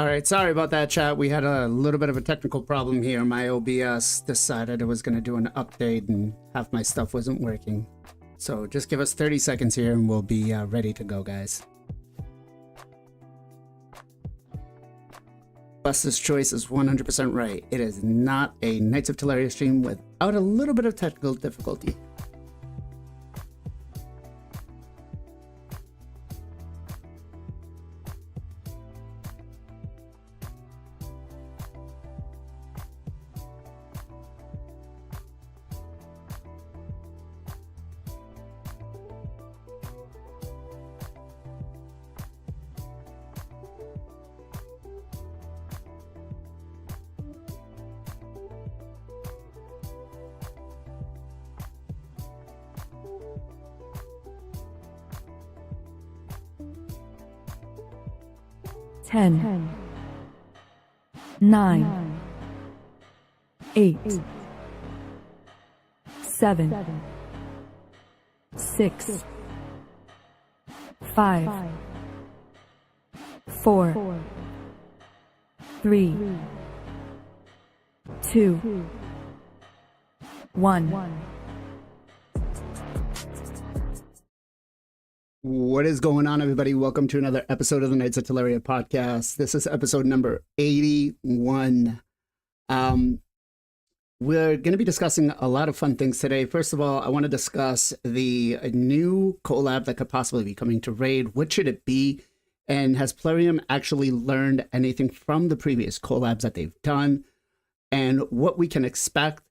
All right, sorry about that, chat. We had a little bit of a technical problem here. My OBS decided it was going to do an update and half my stuff wasn't working. So just give us 30 seconds here and we'll be ready to go, guys. Buster's choice is 100% right. It is not a Knights of Teleria stream without a little bit of technical difficulty. Ten, 9, 8, 7, 6, 5, 4, 3, 2, 1. What is going on, everybody? Welcome to another episode of the Knights of Teleria podcast. This is episode number 81. We're going to be discussing a lot of fun things today. First of all, I want to discuss the new collab that could possibly be coming to Raid. What should it be? And has Plarium actually learned anything from the previous collabs that they've done? And what we can expect?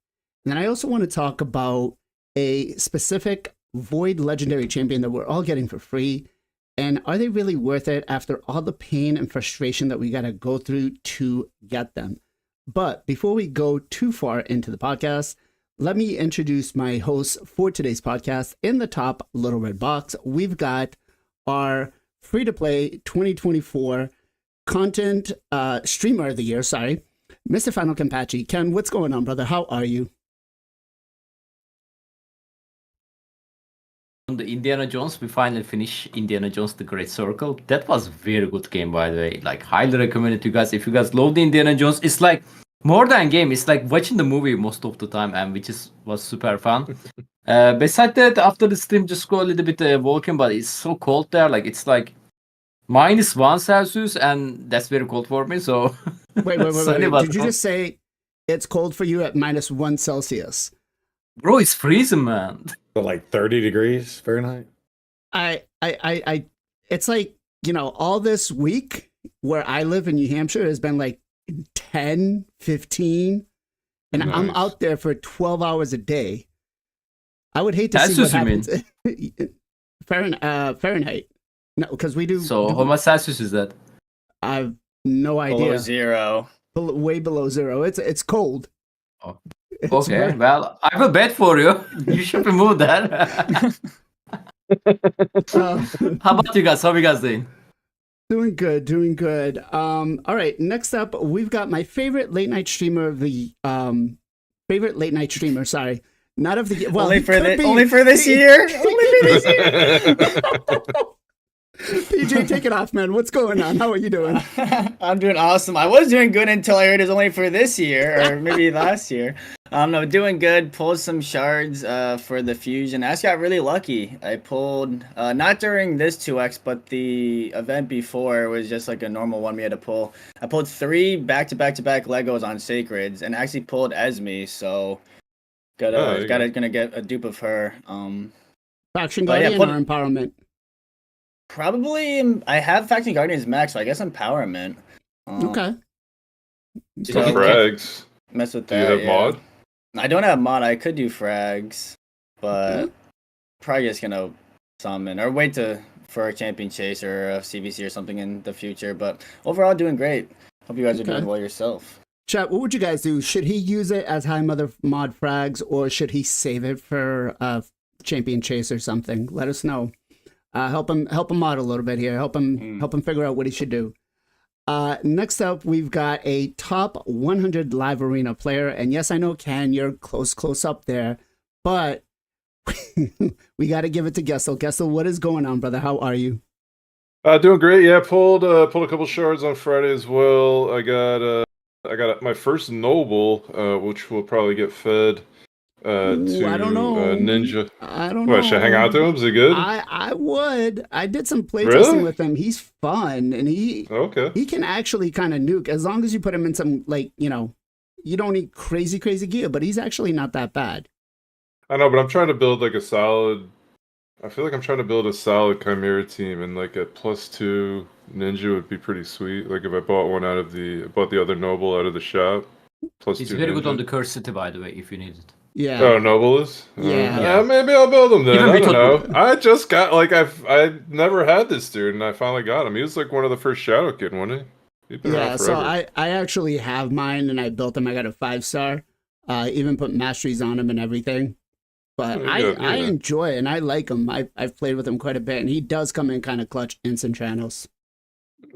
And then I also want to talk about a specific Void legendary champion that we're all getting for free, and are they really worth it after all the pain and frustration that we got to go through to get them? But before we go too far into the podcast, let me introduce my hosts for today's podcast. In the top little red box, we've got our free-to-play 2024 content streamer of the year, Mr. Final Campachi. Ken, what's going on, brother? How are you? The Indiana Jones, we finally finished Indiana Jones The Great Circle. That was a very good game, by the way. Like, highly recommend it to you guys. If you guys love the Indiana Jones, it's like more than a game. It's like watching the movie most of the time, and was super fun. Besides that, after the stream, just go a little bit walking, but it's so cold there. Like, it's like -1 Celsius, and that's very cold for me. So wait. Did you just say it's cold for you at -1 Celsius? Bro, it's freezing, man. Like 30 degrees Fahrenheit. It's like, you know, all this week where I live in New Hampshire has been like 10, 15, and nice. I'm out there for 12 hours a day. I would hate to see what happens. Fahrenheit. No, because we do. So how much Celsius is that? I have no idea. Below zero. Way below zero. It's cold. Oh. Okay, well, I will bet for you. You should remove that. How about you guys? How are you guys doing? Doing good. All right, next up, we've got my favorite late night streamer of the sorry. Not of the well, only for this year. PJ, take it off, man. What's going on? How are you doing? I'm doing awesome. I was doing good until I heard it's only for this year, or maybe last year. No, doing good. Pulled some shards for the fusion. I just got really lucky. I pulled, not during this 2x, but the event before was just like a normal one we had to pull. I pulled 3 back-to-back Legos on Sacreds, and actually pulled Esme, so gonna get a dupe of her. Faction Guardian or Empowerment? Probably, I have Faction Guardians max, so I guess Empowerment. Okay. So frags. Mess with that. that. Do you have mod? I don't have mod. I could do frags, but probably just gonna summon or wait for a champion chase or a CVC or something in the future. But overall, doing great. Hope you guys are doing well yourself. Chat, what would you guys do? Should he use it as high mother mod frags, or should he save it for champion chase or something? Let us know. Help him out a little bit here. Help him figure out what he should do. Next up, we've got a top 100 live arena player, and yes, I know, Ken, you're close up there, but we got to give it to Gessel. Gessel, what is going on, brother? How are you? Doing great. Yeah, pulled a couple shards on Friday as well. I got my first noble, which will probably get fed Ooh, to I don't know. Ninja. I don't What, should I hang out to know. him? Is he good? I would. I did some playtesting Really? with him. He's fun, and Okay. he can actually kind of nuke as long as you put him in some, like, you don't need crazy gear, but he's actually not that bad. I know, but I'm trying to build like a solid. I feel like I'm trying to build a solid Chimera team, and like a +2 ninja would be pretty sweet. Like if I bought the other noble out of the shop. +2 He's very good on ninja. the curse city, by the way, if you need it. Yeah. Oh, noble is. Yeah. Maybe I'll build him then. Even I don't know. Beetle- I just got like I never had this dude, and I finally got him. He was like one of the first Shadow Kid, wasn't he? He's been Yeah, around so forever. I actually have mine, and I built him. I got a 5-star. Even put masteries on him and everything. But Oh, I you got- I yeah. enjoy it, and I like him. I've played with him quite a bit, and he does come in kind of clutch instant channels.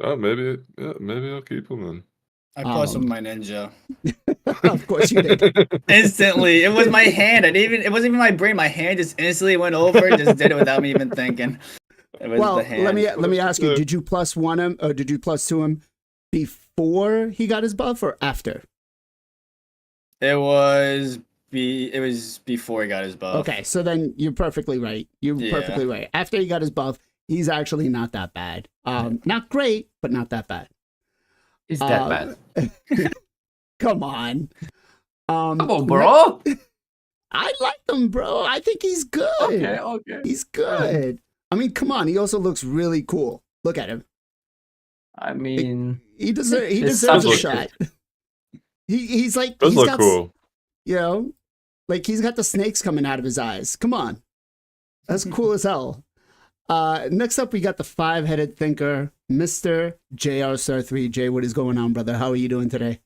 Oh, maybe I'll keep him then. I plus Um, with my ninja. Of course you did. Instantly. It was my hand. It wasn't even my brain. My hand just instantly went over and just did it without me even thinking. It was Well, the hand. let me ask you: did you +1 him, or did you +2 him before he got his buff, or after? It was before he got his buff. Okay, so then you're perfectly right. You're Yeah. perfectly right. After he got his buff, he's actually not that bad. Not great, but not that bad. Is that bad? Come on. Come on, bro. I like him, bro. I think he's good. Okay. He's good. I mean, come on. He also looks really cool. Look at him. I mean, He deserves sounds a like shot. He's like Does he's look got, cool. you know, like he's got the snakes coming out of his eyes. Come on. That's cool as hell. Next up, we got the 5-headed thinker, Mr. JR Star 3. Jay, what is going on, brother? How are you doing today?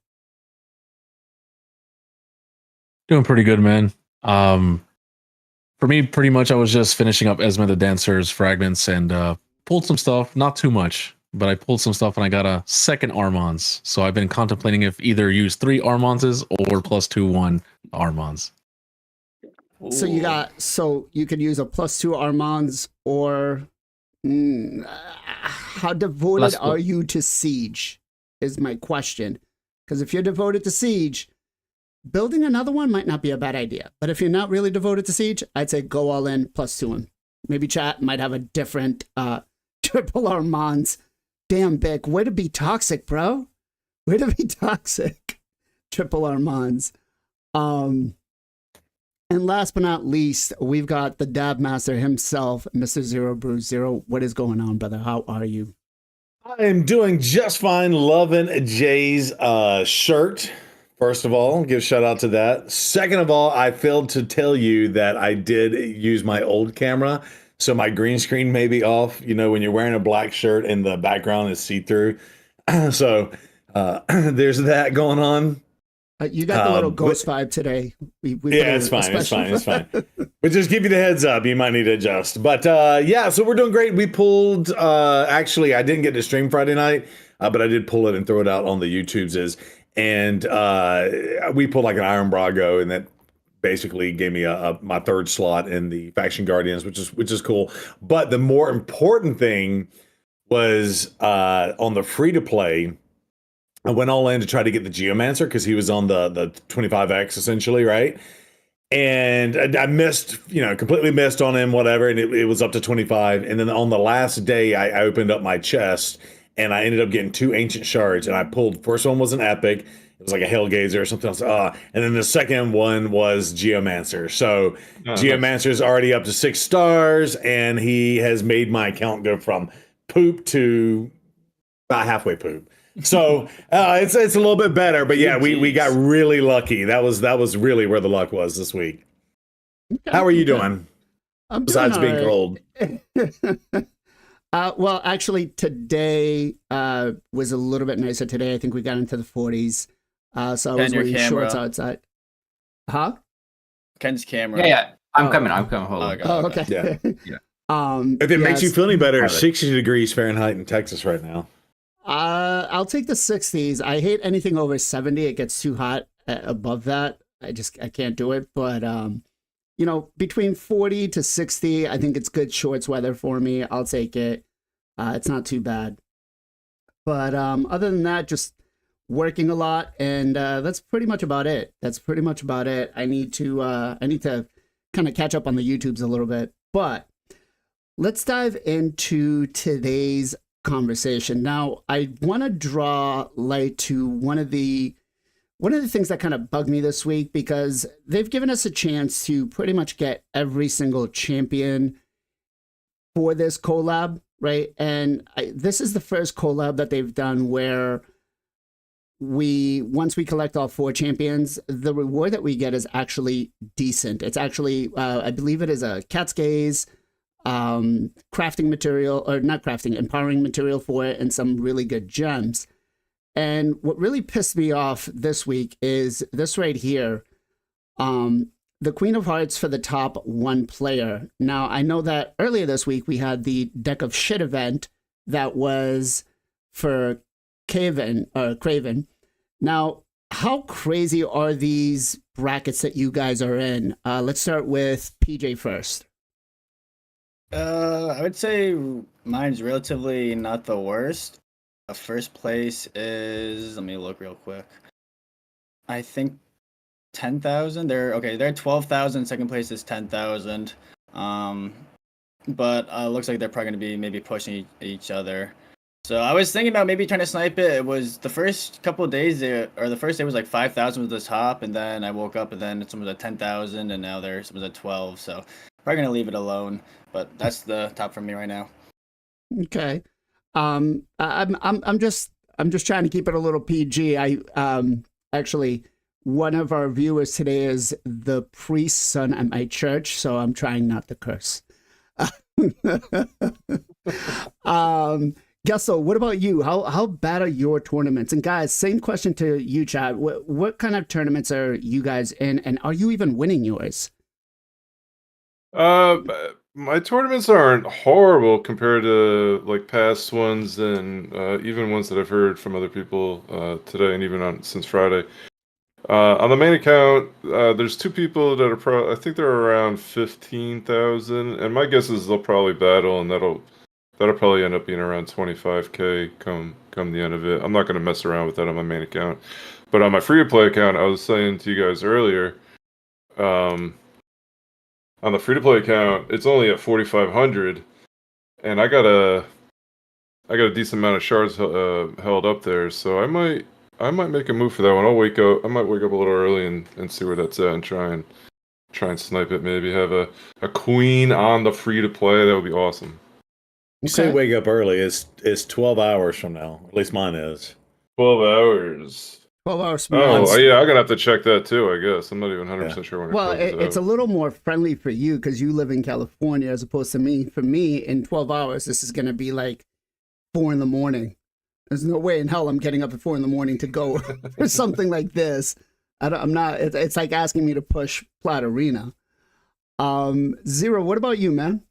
Doing pretty good, man. For me, pretty much I was just finishing up Esme the Dancer's fragments and pulled some stuff, not too much, but I pulled some stuff and I got a second Armans. So I've been contemplating if either use 3 Armanses or +2/1 Armans. So you could use a +2 Armands, or how devoted +1. are you to Siege is my question. Because if you're devoted to Siege, building another one might not be a bad idea. But if you're not really devoted to Siege, I'd say go all in, +2 him. Maybe chat might have a different triple Armands. Damn, Bick, way to be toxic, bro. Way to be toxic. Triple Armands. And last but not least, we've got the Dab Master himself, Mr. Zero Brew Zero. What is going on, brother? How are you? I am doing just fine. Loving Jay's shirt. First of all, give a shout out to that. Second of all, I failed to tell you that I did use my old camera, so my green screen may be off. You know, when you're wearing a black shirt and the background is see-through. So there's that going on. You got the little but- ghost vibe today. We put Yeah, a it's fine. It's special- fine. It's fine. But just give you the heads up. You might need to adjust. But yeah, so we're doing great. We pulled, actually, I didn't get to stream Friday night, but I did pull it and throw it out on the YouTubes. And we pulled like an Iron Brago, and that basically gave me my third slot in the Faction Guardians, which is cool. But the more important thing was on the free to play. I went all in to try to get the Geomancer because he was on the 25X essentially, right? And I missed, completely missed on him, whatever, and it was up to 25. And then on the last day, I opened up my chest and I ended up getting 2 ancient shards. And I pulled, first one was an epic. It was like a Hellgazer or something else. And then the second one was Geomancer. So Geomancer's already up to 6 stars, and he has made my account go from poop to about halfway poop. So it's a little bit better, but yeah, we got really lucky. That was really where the luck was this week. How are you doing? I'm Besides doing being all cold. well, actually, today was a little bit nicer. Today, I think we got into the 40s. So I was your wearing camera. shorts outside. Huh? Ken's camera. Yeah. I'm Oh. coming. Hold on. Okay. Oh, okay. Yeah. If it makes you yes. feel any better, Have it. 60 degrees Fahrenheit in Texas right now. I'll take the 60s. I hate anything over 70. It gets too hot above that. I can't do it. But between 40 to 60, I think it's good shorts weather for me. I'll take it. It's not too bad. But other than that, just working a lot, and that's pretty much about it. I need to kind of catch up on the YouTubes a little bit. But let's dive into today's conversation. Now, I want to draw light to one of the things that kind of bugged me this week, because they've given us a chance to pretty much get every single champion for this collab, right? And this is the first collab that they've done where once we collect all 4 champions, the reward that we get is actually decent. It's actually, I believe it is a cat's gaze, crafting material, or not crafting, empowering material for it, and some really good gems. And what really pissed me off this week is this right here. The Queen of Hearts for the top 1 player. Now, I know that earlier this week we had the Deck of Shit event that was for Craven. Now, how crazy are these brackets that you guys are in? Let's start with PJ first. I would say mine's relatively not the worst. First place is, let me look real quick. I think 10,000. They're 12,000. Second place is 10,000. But looks like they're probably going to be maybe pushing each other. So I was thinking about maybe trying to snipe it. It was the first couple of days there, or the first day was like 5,000 was the top, and then I woke up and then someone was at 10,000, and now there's someone's at 12. So probably going to leave it alone. But that's the top for me right now. Okay. I'm just trying to keep it a little PG. Actually, one of our viewers today is the priest's son at my church, so I'm trying not to curse. Gessel, what about you? How bad are your tournaments? And guys, same question to you, Chad. What kind of tournaments are you guys in, and are you even winning yours? My tournaments aren't horrible compared to like past ones, and even ones that I've heard from other people today, and even since Friday. On the main account, there's 2 people that are I think they're around 15,000, and my guess is they'll probably battle, and that'll probably end up being around 25K come the end of it. I'm not going to mess around with that on my main account, but on my free to play account, I was saying to you guys earlier, on the free to play account, it's only at 4,500, and I got a decent amount of shards held up there, so I might make a move for that one. I might wake up a little early and see where that's at, and try and snipe it. Maybe have a queen on the free to play. That would be awesome. You say wake up early. It's 12 hours from now. At least mine is. 12 hours. 12 hours. Oh, yeah, I'm going to have to check that too, I guess. I'm not even 100% sure when it Well, closes it's out. a little more friendly for you because you live in California as opposed to me. For me, in 12 hours, this is going to be like 4 in the morning. There's no way in hell I'm getting up at 4 in the morning to go for something like this. I'm not. It's like asking me to push Plat Arena. Zero, what about you, man?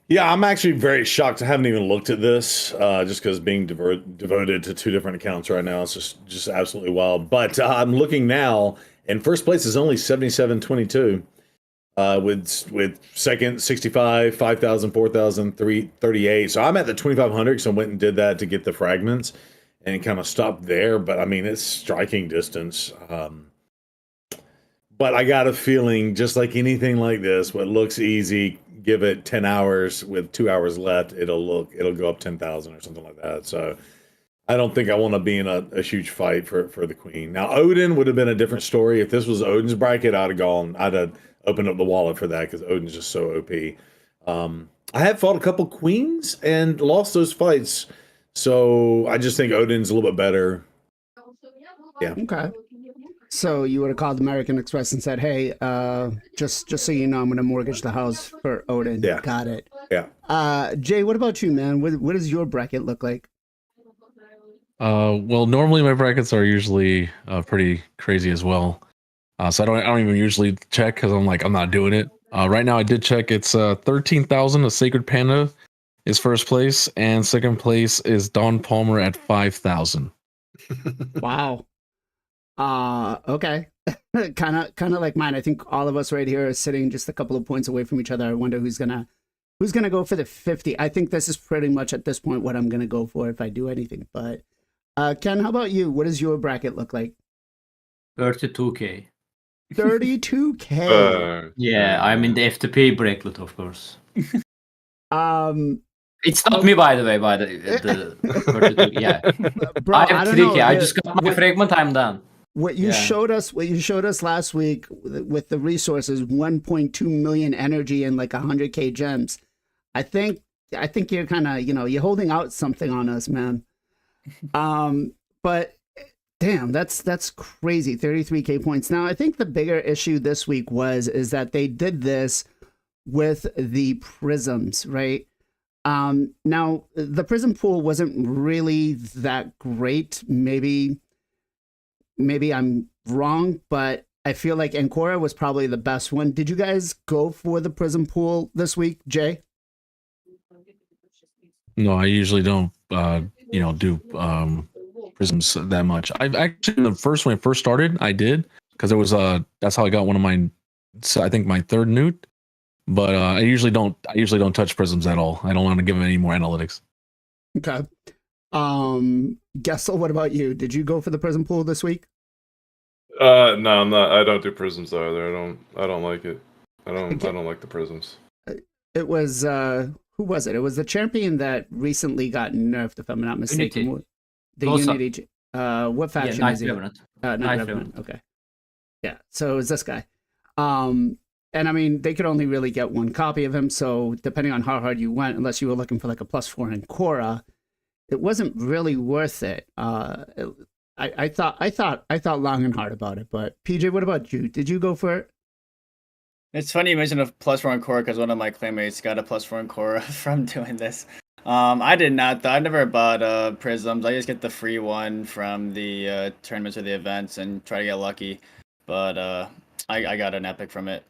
Yeah, I'm actually very shocked. I haven't even looked at this just because being devoted to 2 different accounts right now. It's just absolutely wild. But I'm looking now, and first place is only 7722. With second 65, 5,000, 4,000, 38. So I'm at the 2,500 because I went and did that to get the fragments and kind of stopped there. But I mean, it's striking distance. But I got a feeling, just like anything like this, what looks easy, give it 10 hours with 2 hours left, it'll go up 10,000 or something like that. So I don't think I want to be in a huge fight for the queen. Now, Odin would have been a different story. If this was Odin's bracket, I'd have opened up the wallet for that because Odin's just so OP. I have fought a couple queens and lost those fights. So I just think Odin's a little bit better. Yeah. Okay. So you would have called American Express and said, "Hey, just so you know, I'm going to mortgage the house for Odin." Yeah. Got it. Yeah. Jay, what about you, man? What does your bracket look like? Well, normally my brackets are usually pretty crazy as well. So I don't even usually check because I'm not doing it. Right now I did check. It's 13,000. A Sacred Panda is first place, and second place is Don Palmer at 5,000. Wow. Okay. kind of like mine. I think all of us right here are sitting just a couple of points away from each other. I wonder who's gonna Who's gonna go for the 50? I think this is pretty much at this point what I'm gonna go for if I do anything. But Ken, how about you? What does your bracket look like? 32K. 32K. Yeah, I'm in the FTP bracket, of course. Um, It's not me, by the way. By the 32. Yeah, bro, I I have don't 3K. know. I just got my fragment. I'm done. What you Yeah. showed us last week with the resources, 1.2 million energy and like 100K gems. I think you're kind of, you're holding out something on us, man. But damn, that's crazy. 33K points. Now, I think the bigger issue this week is that they did this with the prisms, right? Now the prism pool wasn't really that great. Maybe I'm wrong, but I feel like Ancora was probably the best one. Did you guys go for the prism pool this week, Jay? No, I usually don't, do prisms that much. I've actually, when it first started, I did, because it was, that's how I got one of my, I think my third newt. But I usually don't touch prisms at all. I don't want to give them any more analytics. Okay. Gessel, what about you? Did you go for the prism pool this week? No, I'm not. I don't do prisms either. I don't like it. I don't like the prisms. It was who was it? It was the champion that recently got nerfed, if I'm not mistaken. Unity. The Also- Unity. What faction Yeah, is he? Night Revenant. Night Night Revenant. Okay. Yeah. So it was this guy. And I mean, they could only really get one copy of him. So depending on how hard you went, unless you were looking for like a +4 in Korra, it wasn't really worth it. I thought long and hard about it. But PJ, what about you? Did you go for it? It's funny you mentioned a +4 in Korra because one of my claymates got a +4 in Korra from doing this. I did not though. I never bought prisms. I just get the free one from the tournaments or the events and try to get lucky. But I got an epic from it.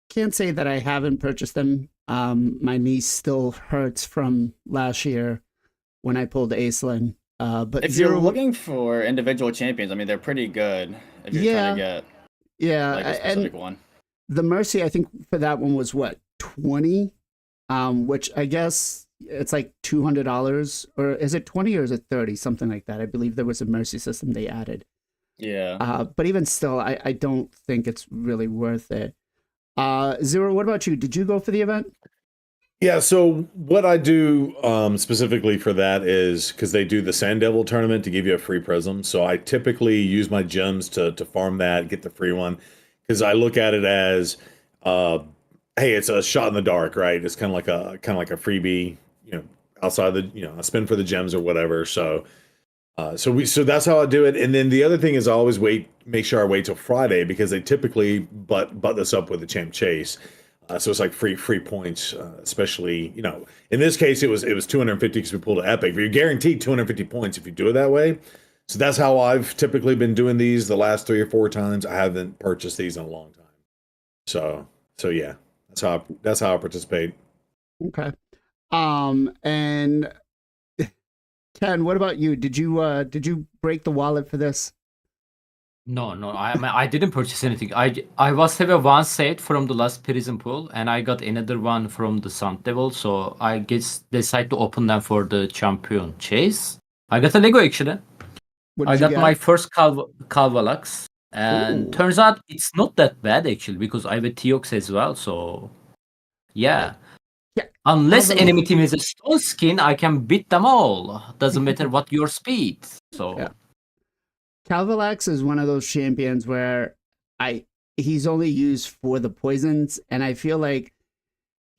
Can't say that I haven't purchased them. My knee still hurts from last year when I pulled Aislinn. But If you're looking for individual champions, I mean they're pretty good. If you're trying to get like a specific one. The Mercy, I think for that one was what, 20? Which I guess it's like $200, or is it 20 or is it 30? Something like that. I believe there was a Mercy system they added. Yeah. But even still, I don't think it's really worth it. Zero, what about you? Did you go for the event? Yeah, so what I do specifically for that is because they do the Sand Devil tournament to give you a free prism. So I typically use my gems to farm that, get the free one, because I look at it as, hey, it's a shot in the dark, right? It's kind of like a freebie, outside the, a spin for the gems or whatever. So that's how I do it. And then the other thing is I always make sure I wait till Friday because they typically butt this up with the champ chase. So it's like free points, especially, in this case, it was 250 because we pulled an epic. But you're guaranteed 250 points if you do it that way. So that's how I've typically been doing these the last 3 or 4 times. I haven't purchased these in a long time. So yeah, that's how I participate. Okay. And Ken, what about you? Did you break the wallet for this? No, I didn't purchase anything. I was have a one set from the last prison pool, and I got another one from the Sun Devil. So I guess decide to open them for the champion chase. I got a Lego actually. What I did you got get? my first Calvalax, and Ooh. turns out it's not that bad actually because I have a Teox as well. So yeah. Yeah, Unless Calvalax- enemy team is a stone skin, I can beat them all. Doesn't matter what your speed. So. Yeah. Calvalax is one of those champions where he's only used for the poisons, and I feel like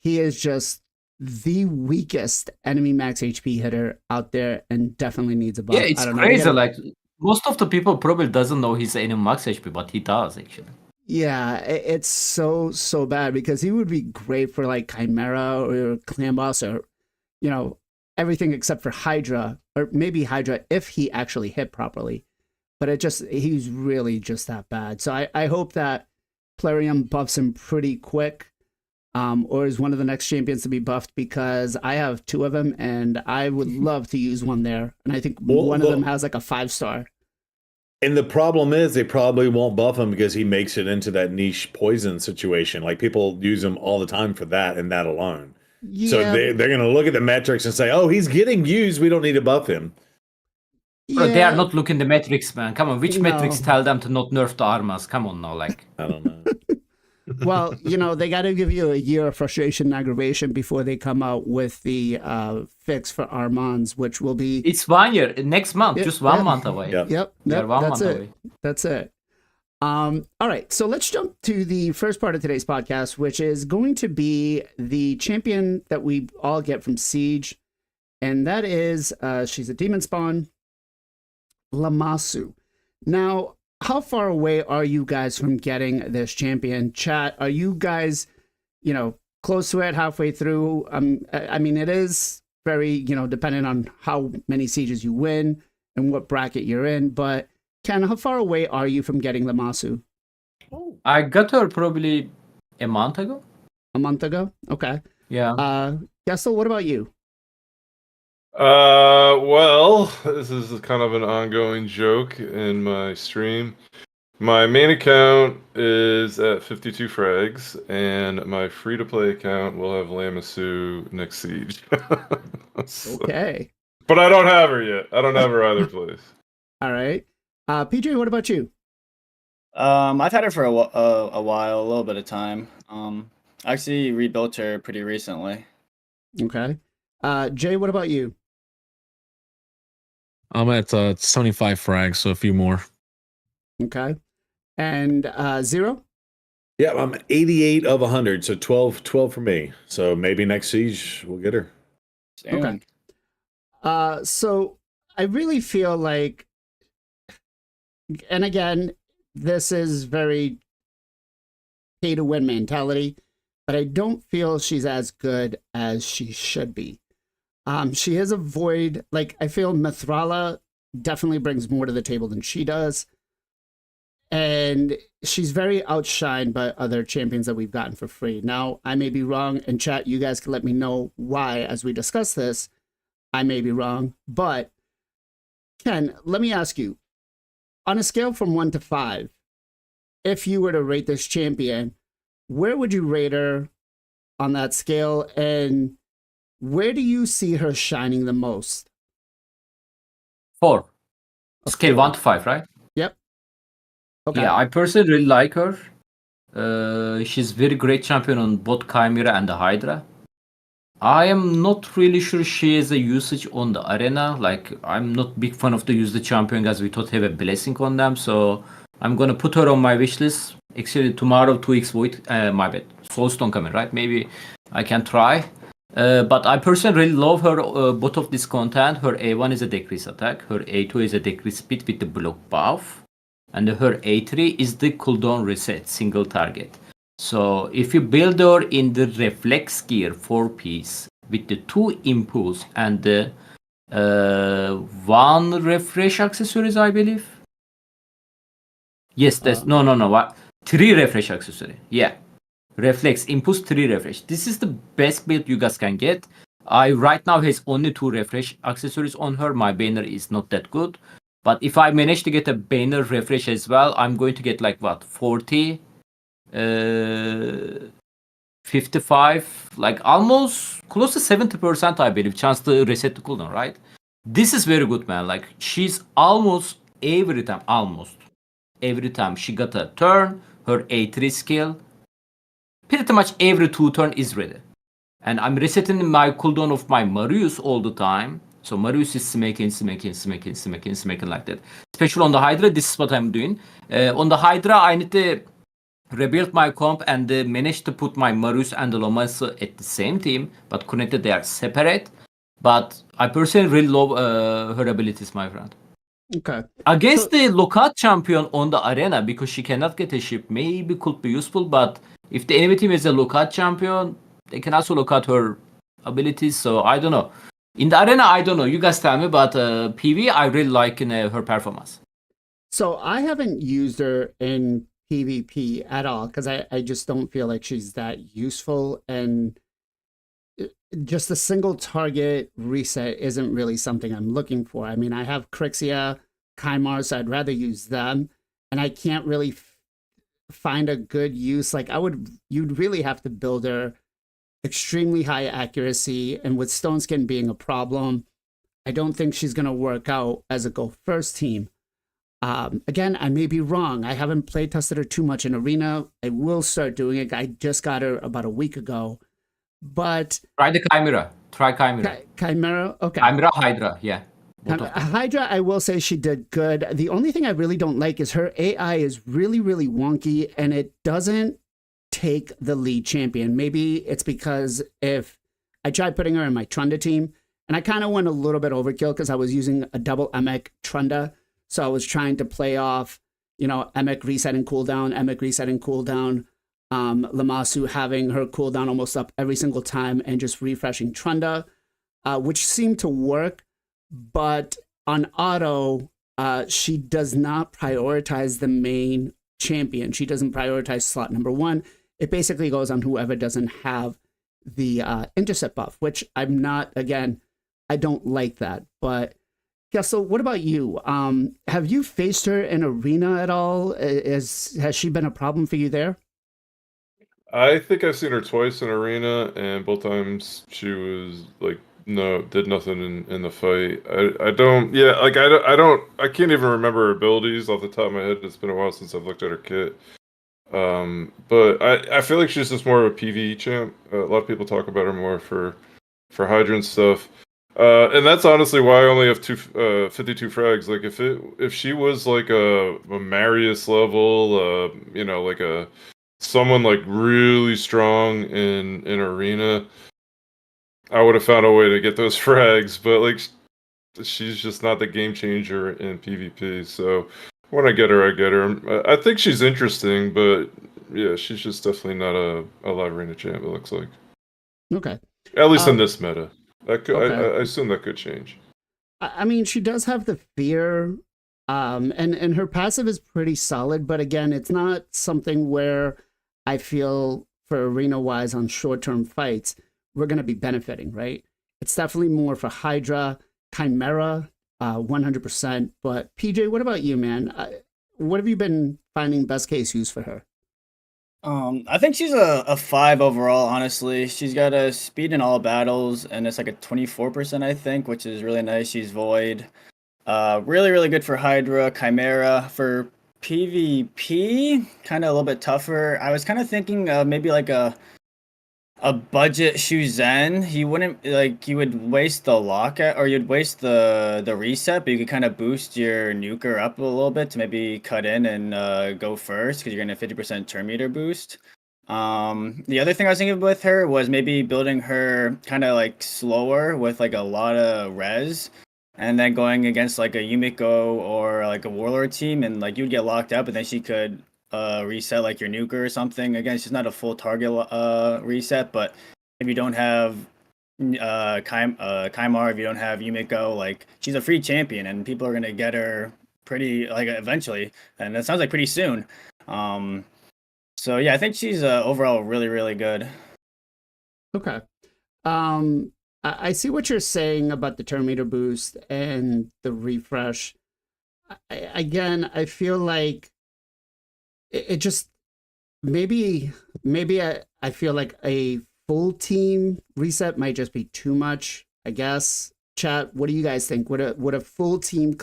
he is just the weakest enemy max HP hitter out there, and definitely needs a buff. Yeah, it's I don't know, crazy. Like most of the people probably doesn't know he's enemy max HP, but he does actually. Yeah, it's so bad because he would be great for like Chimera or Clan Boss or everything except for Hydra, or maybe Hydra if he actually hit properly. But he's really just that bad. So I hope that Plarium buffs him pretty quick, or is one of the next champions to be buffed, because I have 2 of them and I would love to use one there. And I think one of them has like a 5-star. And the problem is they probably won't buff him because he makes it into that niche poison situation. Like people use him all the time for that and that alone. So Yeah, they're going to look at the metrics and say, "Oh, he's getting used. We don't need to buff him." Bro, they are yeah, not looking the metrics, man. Come on, which metrics no. tell them to not nerf the armas? Come on now, like. I don't know. Well, they got to give you a year of frustration and aggravation before they come out with the fix for Armands, which will be. It's 1 year. Next month, Yeah, just 1 yeah. month away. Yep. Yep, We are 1 that's month it. away. That's it. All right, so let's jump to the first part of today's podcast, which is going to be the champion that we all get from Siege, and that is she's a demon spawn, Lamasu. Now, how far away are you guys from getting this champion? Chat, are you guys, close to it, halfway through? I mean, it is very, dependent on how many sieges you win and what bracket you're in. But Ken, how far away are you from getting Lamasu? I got her probably a month ago. A month ago? Okay. Yeah. Gessel, what about you? Well, this is kind of an ongoing joke in my stream. My main account is at 52 frags, and my free-to-play account will have Lamasu next siege. So- Okay. But I don't have her yet. I don't have her either place. All right. PJ, what about you? I've had her for a while, a little bit of time. I actually rebuilt her pretty recently. Okay. Jay, what about you? I'm at 75 frags, so a few more. Okay. And Zero? Yeah, I'm 88 of 100, so 12 for me. So maybe next siege we'll get her. Okay. So I really feel like, and again, this is very pay to win mentality, but I don't feel she's as good as she should be. She is a void. Like, I feel Mithrala definitely brings more to the table than she does. And she's very outshined by other champions that we've gotten for free. Now, I may be wrong. In chat, you guys can let me know why as we discuss this. I may be wrong. But, Ken, let me ask you, on a scale from 1 to 5, if you were to rate this champion, where would you rate her on that scale? And where do you see her shining the most? 4. Scale 4. 1 to 5, right? Yep. Okay. Yeah, I personally really like her. She's very great champion on both Chimera and the Hydra. I am not really sure she has a usage on the arena. Like, I'm not big fan of the use the champion as we thought have a blessing on them. So I'm gonna put her on my wish list. Actually, tomorrow 2x Void, my bad. Soulstone coming, right? Maybe I can try. But I personally really love her, both of this content. Her A1 is a decrease attack. Her A2 is a decrease speed with the block buff. And her A3 is the cooldown reset, single target. So if you build her in the reflex gear 4-piece with the 2 impulse and the 1 refresh accessories, I believe. Yes, that's no. What? 3 refresh accessory. Yeah. Reflex, impulse, 3 refresh. This is the best build you guys can get. I right now has only 2 refresh accessories on her. My banner is not that good. But if I manage to get a banner refresh as well, I'm going to get like what, 40, 55, like almost close to 70%, I believe, chance to reset the cooldown, right? This is very good, man. Like, she's almost every time she got a turn, her A3 skill, pretty much every 2 turn is ready. And I'm resetting my cooldown of my Marius all the time. So Marius is smacking like that. Especially on the Hydra, this is what I'm doing. On the Hydra, I need to rebuild my comp and manage to put my Marius and the Lamasu at the same team. But connected, they are separate. But I personally really love her abilities, my friend. Okay. Against the lockout champion on the arena, because she cannot get a ship, maybe could be useful. But if the enemy team is a lockout champion, they can also look at her abilities. So I don't know. In the arena, I don't know. You guys tell me. But PV, I really like her performance. So I haven't used her in PvP at all because I just don't feel like she's that useful. And just a single target reset isn't really something I'm looking for. I mean, I have Crixia, Kymar, so I'd rather use them. And I can't really find a good use. Like, you'd really have to build her extremely high accuracy, and with Stone Skin being a problem, I don't think she's going to work out as a go first team. Again, I may be wrong. I haven't play tested her too much in Arena. I will start doing it. I just got her about a week ago. But Try the Chimera. Try Chimera. Chimera, okay. Chimera, Hydra, yeah. Hydra, I will say she did good. The only thing I really don't like is her AI is really, really wonky, and it doesn't take the lead champion. Maybe it's because if I tried putting her in my Trunda team, and I kind of went a little bit overkill because I was using a double Emek Trunda. So I was trying to play off, Emek resetting cooldown, Emek resetting cooldown, Lamasu having her cooldown almost up every single time and just refreshing Trunda, which seemed to work. But on auto, she does not prioritize the main champion. She doesn't prioritize slot number 1. It basically goes on whoever doesn't have the intercept buff, which I'm not, again, I don't like that. But Kessel, what about you? Have you faced her in Arena at all? Has she been a problem for you there? I think I've seen her twice in Arena, and both times she was like, no, did nothing in the fight. I can't even remember her abilities off the top of my head. It's been a while since I've looked at her kit. But I feel like she's just more of a PvE champ. A lot of people talk about her more for Hydra and stuff. And that's honestly why I only have 52 frags. Like if she was like a Marius level, like someone like really strong in Arena, I would have found a way to get those frags. But like she's just not the game changer in PvP. So when I get her, I get her. I think she's interesting, but yeah, she's just definitely not a live Arena champ. It looks like. Okay. At least in this meta. Okay. I assume that could change. I mean, she does have the fear, and her passive is pretty solid. But again, it's not something where I feel for arena-wise on short-term fights we're going to be benefiting, right? It's definitely more for Hydra, Chimera, 100%. But PJ, what about you, man? What have you been finding best case use for her? I think she's a 5 overall, honestly. She's got a speed in all battles, and it's like a 24%, I think, which is really nice. She's Void. Really, really good for Hydra, Chimera. For PvP, kind of a little bit tougher. I was kind of thinking maybe like a budget Shu Zen. You wouldn't, like, you would waste the lockout, or you'd waste the reset, but you could kind of boost your nuker up a little bit to maybe cut in and go first, because you're going to 50% turn meter boost. The other thing I was thinking with her was maybe building her kind of like slower with like a lot of res, and then going against like a Yumiko or like a Warlord team, and like you'd get locked up, and then she could reset like your nuker or something. Again, she's not a full target reset, but if you don't have Kaimar, if you don't have Yumiko, like she's a free champion, and people are gonna get her pretty like eventually, and that sounds like pretty soon. So yeah, I think she's overall really, really good. Okay. I see what you're saying about the turn meter boost and the refresh. Again, I feel like it just maybe I feel like a full team reset might just be too much, I guess. Chat, what do you guys think? Would a full team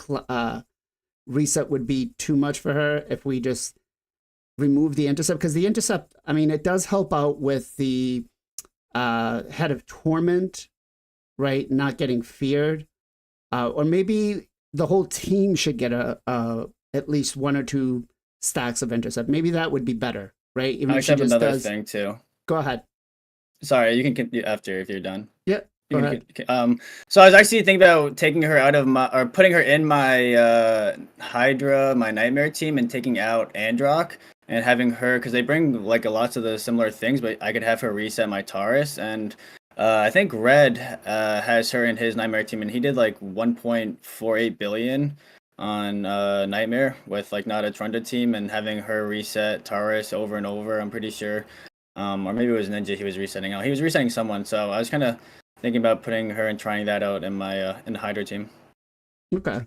reset would be too much for her if we just remove the intercept? Because the intercept, I mean, it does help out with the Head of Torment, right? Not getting feared. Or maybe the whole team should get at least 1 or 2 stacks of intercept. Maybe that would be better, right? Even I have another thing too. Go ahead. Sorry, you can continue after if you're done. Yeah. Go ahead. So I was actually thinking about taking her out of or putting her in my Hydra, my Nightmare team, and taking out Androck and having her, because they bring like lots of the similar things, but I could have her reset my Taurus. And I think Red has her in his Nightmare team, and he did like 1.48 billion on Nightmare with like not a Trunda team, and having her reset Taurus over and over, I'm pretty sure. Or maybe it was Ninja he was resetting out. He was resetting someone, so I was kind of thinking about putting her and trying that out in my in the Hydra team. Okay.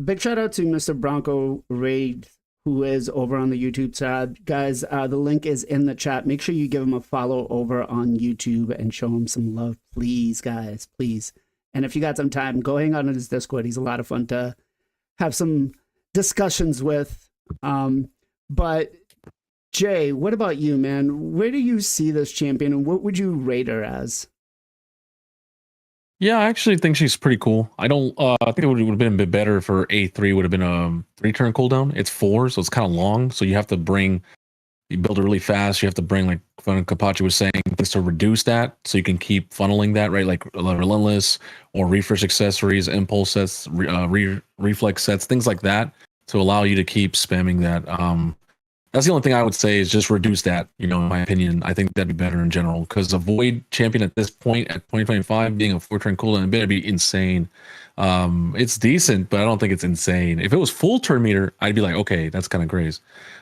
Big shout out to Mr. Bronco Raid who is over on the YouTube side. Guys, the link is in the chat. Make sure you give him a follow over on YouTube and show him some love, please, guys, please. And if you got some time, go hang out on his Discord. He's a lot of fun to have some discussions with. But Jay, what about you, man? Where do you see this champion, and what would you rate her as? Yeah, I actually think she's pretty cool. I don't. I think it would have been a bit better if her A3 would have been a 3-turn cooldown. It's 4, so it's kind of long. So you have to you build it really fast. You have to bring, like Kapachi was saying, things to reduce that, so you can keep funneling that, right? Like relentless or refresh accessories, impulse sets, reflex sets, things like that, to allow you to keep spamming that. That's the only thing I would say, is just reduce that, in my opinion. I think that'd be better in general, because a Void champion at this point, at 2025, being a 4-turn cooldown, it'd be insane. It's decent, but I don't think it's insane. If it was full turn meter, I'd be like, okay, that's kind of crazy.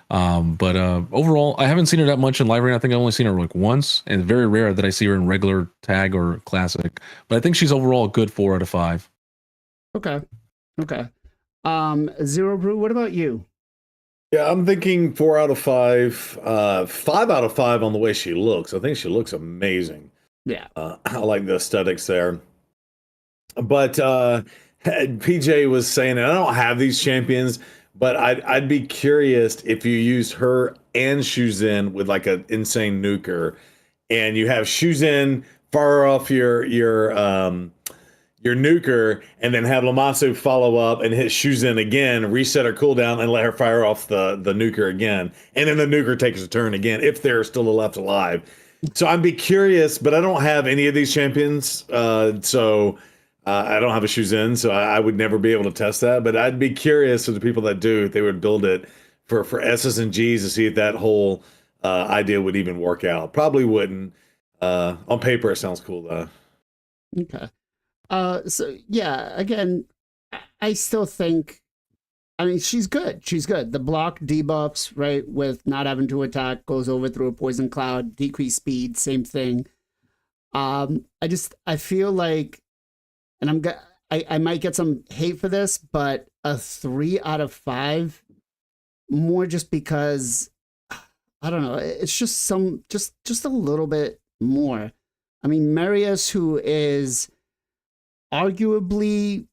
But overall, I haven't seen her that much in live arena. I think I've only seen her like once, and very rare that I see her in regular tag or classic. But I think she's overall a good 4 out of 5. Okay. Zero Brew, what about you? Yeah, I'm thinking 4 out of 5. 5 out of 5 on the way she looks. I think she looks amazing. Yeah. I like the aesthetics there. But PJ was saying, and I don't have these champions, but I'd be curious if you used her and Shuzin with like an insane nuker, and you have Shuzin fire off your nuker, and then have Lamasu follow up and hit Shuzin again, reset her cooldown, and let her fire off the nuker again. And then the nuker takes a turn again, if they're still left alive. So I'd be curious, but I don't have any of these champions. So I don't have a Shuzin, so I would never be able to test that. But I'd be curious of the people that do, if they would build it for S's and G's, to see if that whole idea would even work out. Probably wouldn't. On paper, it sounds cool, though. Okay. So yeah, again, I still think, I mean, she's good. She's good. The block debuffs, right, with not having to attack, goes over through a poison cloud, decrease speed, same thing. I feel like, and I might get some hate for this, but a 3 out of 5, more just because, I don't know, it's just just a little bit more. I mean, Marius, who is arguably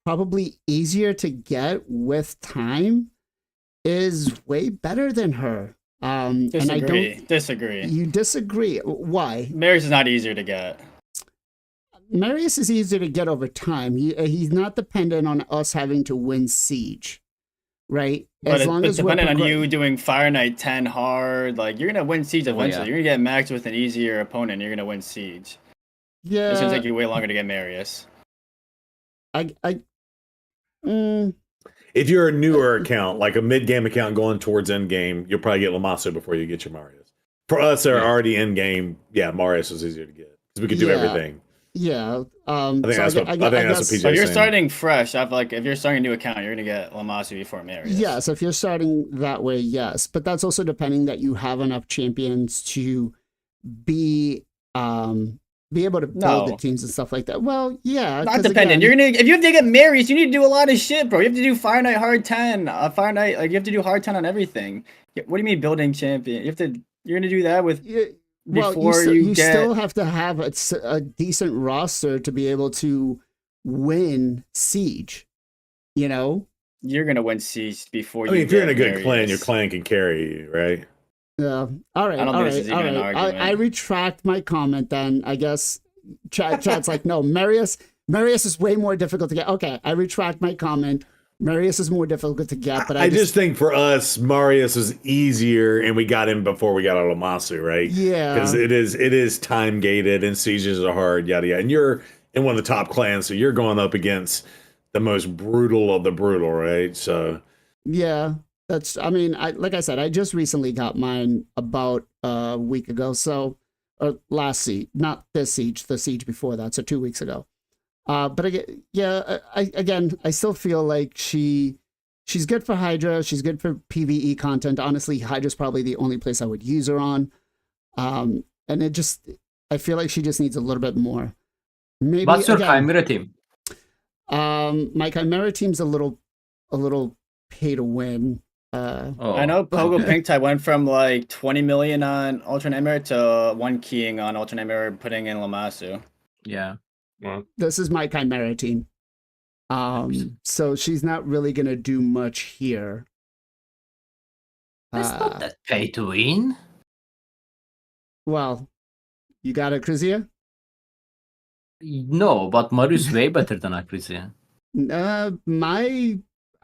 probably easier to get with time, is way better than her. Disagree. And I don't disagree. You disagree. Why? Marius is not easier to get. Marius is easier to get over time. He's not dependent on us having to win Siege, right? But As long as we're depending on you doing Fire Knight 10 hard, like, you're gonna win Siege eventually. yeah. You're gonna get maxed with an easier opponent. You're gonna win Siege. yeah, It's gonna take you way longer to get Marius. If you're a newer account, like a mid-game account going towards end-game, you'll probably get Lamasu before you get your Marius. For us that are already in-game, yeah, Marius is easier to get, because we can do everything. Yeah. I think that's what PJ So you're saying. starting fresh. I feel like if you're starting a new account, you're gonna get Lamasu before Marius. Yes, if you're starting that way, yes. But that's also depending that you have enough champions to be able to build the teams and stuff like that. Well, yeah. Not dependent. Again, If you have to get Marius, you need to do a lot of shit, bro. You have to do Fire Knight hard 10. Fire Knight, like, you have to do hard 10 on everything. What do you mean building champion? You're gonna do that with before you get. still have to have a decent roster to be able to win Siege. You know? You're gonna win Siege before. I mean, if you're in a good Marius. clan, your clan can carry you, right? Yeah. All right. I don't All think this right. is All even an right. argument. I retract my comment then. I guess chat's like, no, Marius is way more difficult to get. Okay, I retract my comment. Marius is more difficult to get, but I just think for us, Marius is easier, and we got him before we got our Lamasu, right? Yeah. Because it is time gated, and sieges are hard, yada yada. And you're in one of the top clans, so you're going up against the most brutal of the brutal, right? So yeah, I mean, like I said, I just recently got mine about a week ago, or last siege, not this siege, the siege before that, so 2 weeks ago. But I still feel like she's good for Hydra. She's good for PvE content. Honestly, Hydra's probably the only place I would use her on. And I feel like she just needs a little bit more. Maybe. What's your Chimera team? My Chimera team's a little pay to win. Oh. I know Pogo okay. Pink Tide went from like 20 million on Ultra Nightmare to one keying on Ultra Nightmare, putting in Lamasu. Yeah. Well, This is my Chimera team. So she's not really gonna do much here. It's not that pay to win. Well, you got a Crizia? No, but Marius way better than Akrisia.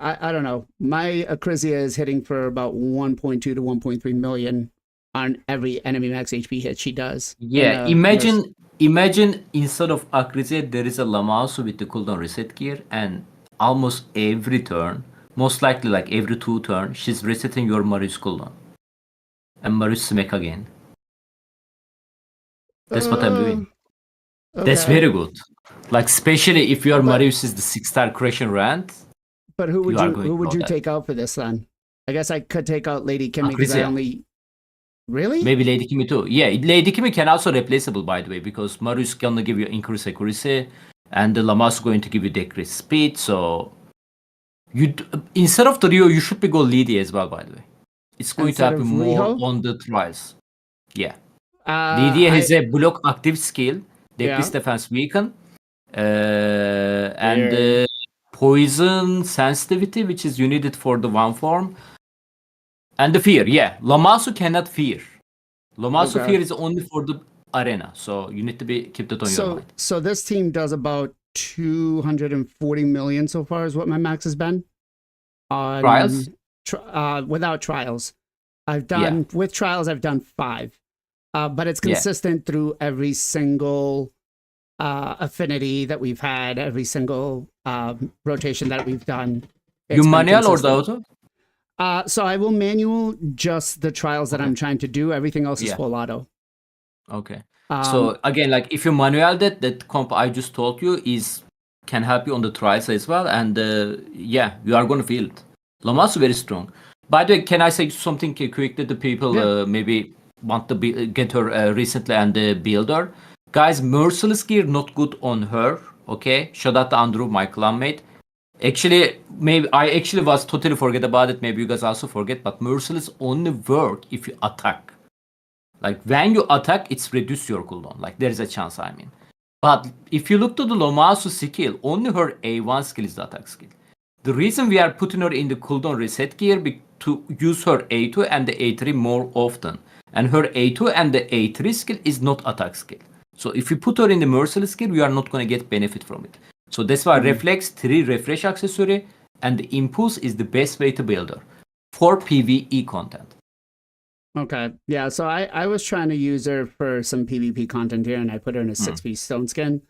I don't know. My Acrizia is hitting for about 1.2 to 1.3 million on every enemy max HP hit she does. Yeah, in, imagine instead of Akrisia, there is a Lamasu with the cooldown reset gear, and almost every turn, most likely like every 2 turns, she's resetting your Marius cooldown. And Marius smack again. That's what I'm doing. That's okay. very good. Like especially if your But- Marius is the 6-star Creation Rant. But who would You are you going who to would know you that. take out for this then? I guess I could take out Lady Kimmy because I Acrizia. only really. Maybe Lady Kimi too. Yeah, Lady Kimi can also replaceable by the way, because Marius gonna give you increased accuracy and the Lamas going to give you decreased speed. So instead of the Rio, you should be go Lady as well, by the way. It's going Instead to happen of more Riho? on the trials. Yeah. Lady has a block active skill, decreased Yeah. defense weaken, and poison sensitivity, which is you need it for the one form. And the fear, yeah. Lamasu cannot fear. Lamasu Okay. fear is only for the arena, so you need to keep that on your mind. So this team does about 240 million so far is what my max has been. On Trials? Without trials. I've done with trials I've done 5. But it's Yeah. consistent through every single affinity that we've had, every single rotation that we've done. It's You been manual or the consistent. auto? So I will manual just the trials that I'm trying to do. Everything else is Yeah. full auto. Okay. Um, So again, like if you manual that comp I just told you can help you on the trials as well, and yeah, you are gonna feel it. Lamasu very strong. By the way, can I say something quickly to people maybe want to get her recently and build her? Guys, Merciless gear not good on her. Okay, shout out to Andrew, my clanmate. Actually, maybe I actually was totally forget about it. Maybe you guys also forget, but Merciless only work if you attack. Like when you attack, it's reduce your cooldown. Like there is a chance, I mean. But if you look to the Lamasu skill, only her A1 skill is the attack skill. The reason we are putting her in the cooldown reset gear to use her A2 and the A3 more often. And her A2 and the A3 skill is not attack skill. So if you put her in the Merciless skill, we are not going to get benefit from it. So that's why Reflex 3 Refresh accessory and the Impulse is the best way to build her for PvE content. Okay. Yeah. So I was trying to use her for some PvP content here, and I put her in a 6-piece stone skin.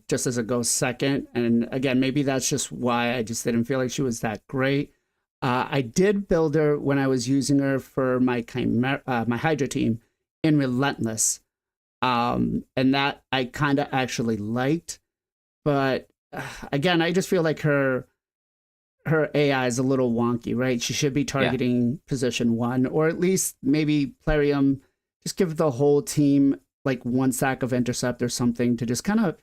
Just as a ghost second. And again, maybe that's just why I just didn't feel like she was that great. I did build her when I was using her for my my Hydra team in Relentless. And that I kind of actually liked. But again, I just feel like her AI is a little wonky, right? She should be targeting position 1, or at least maybe Plarium, just give the whole team like 1 stack of intercept or something to just kind of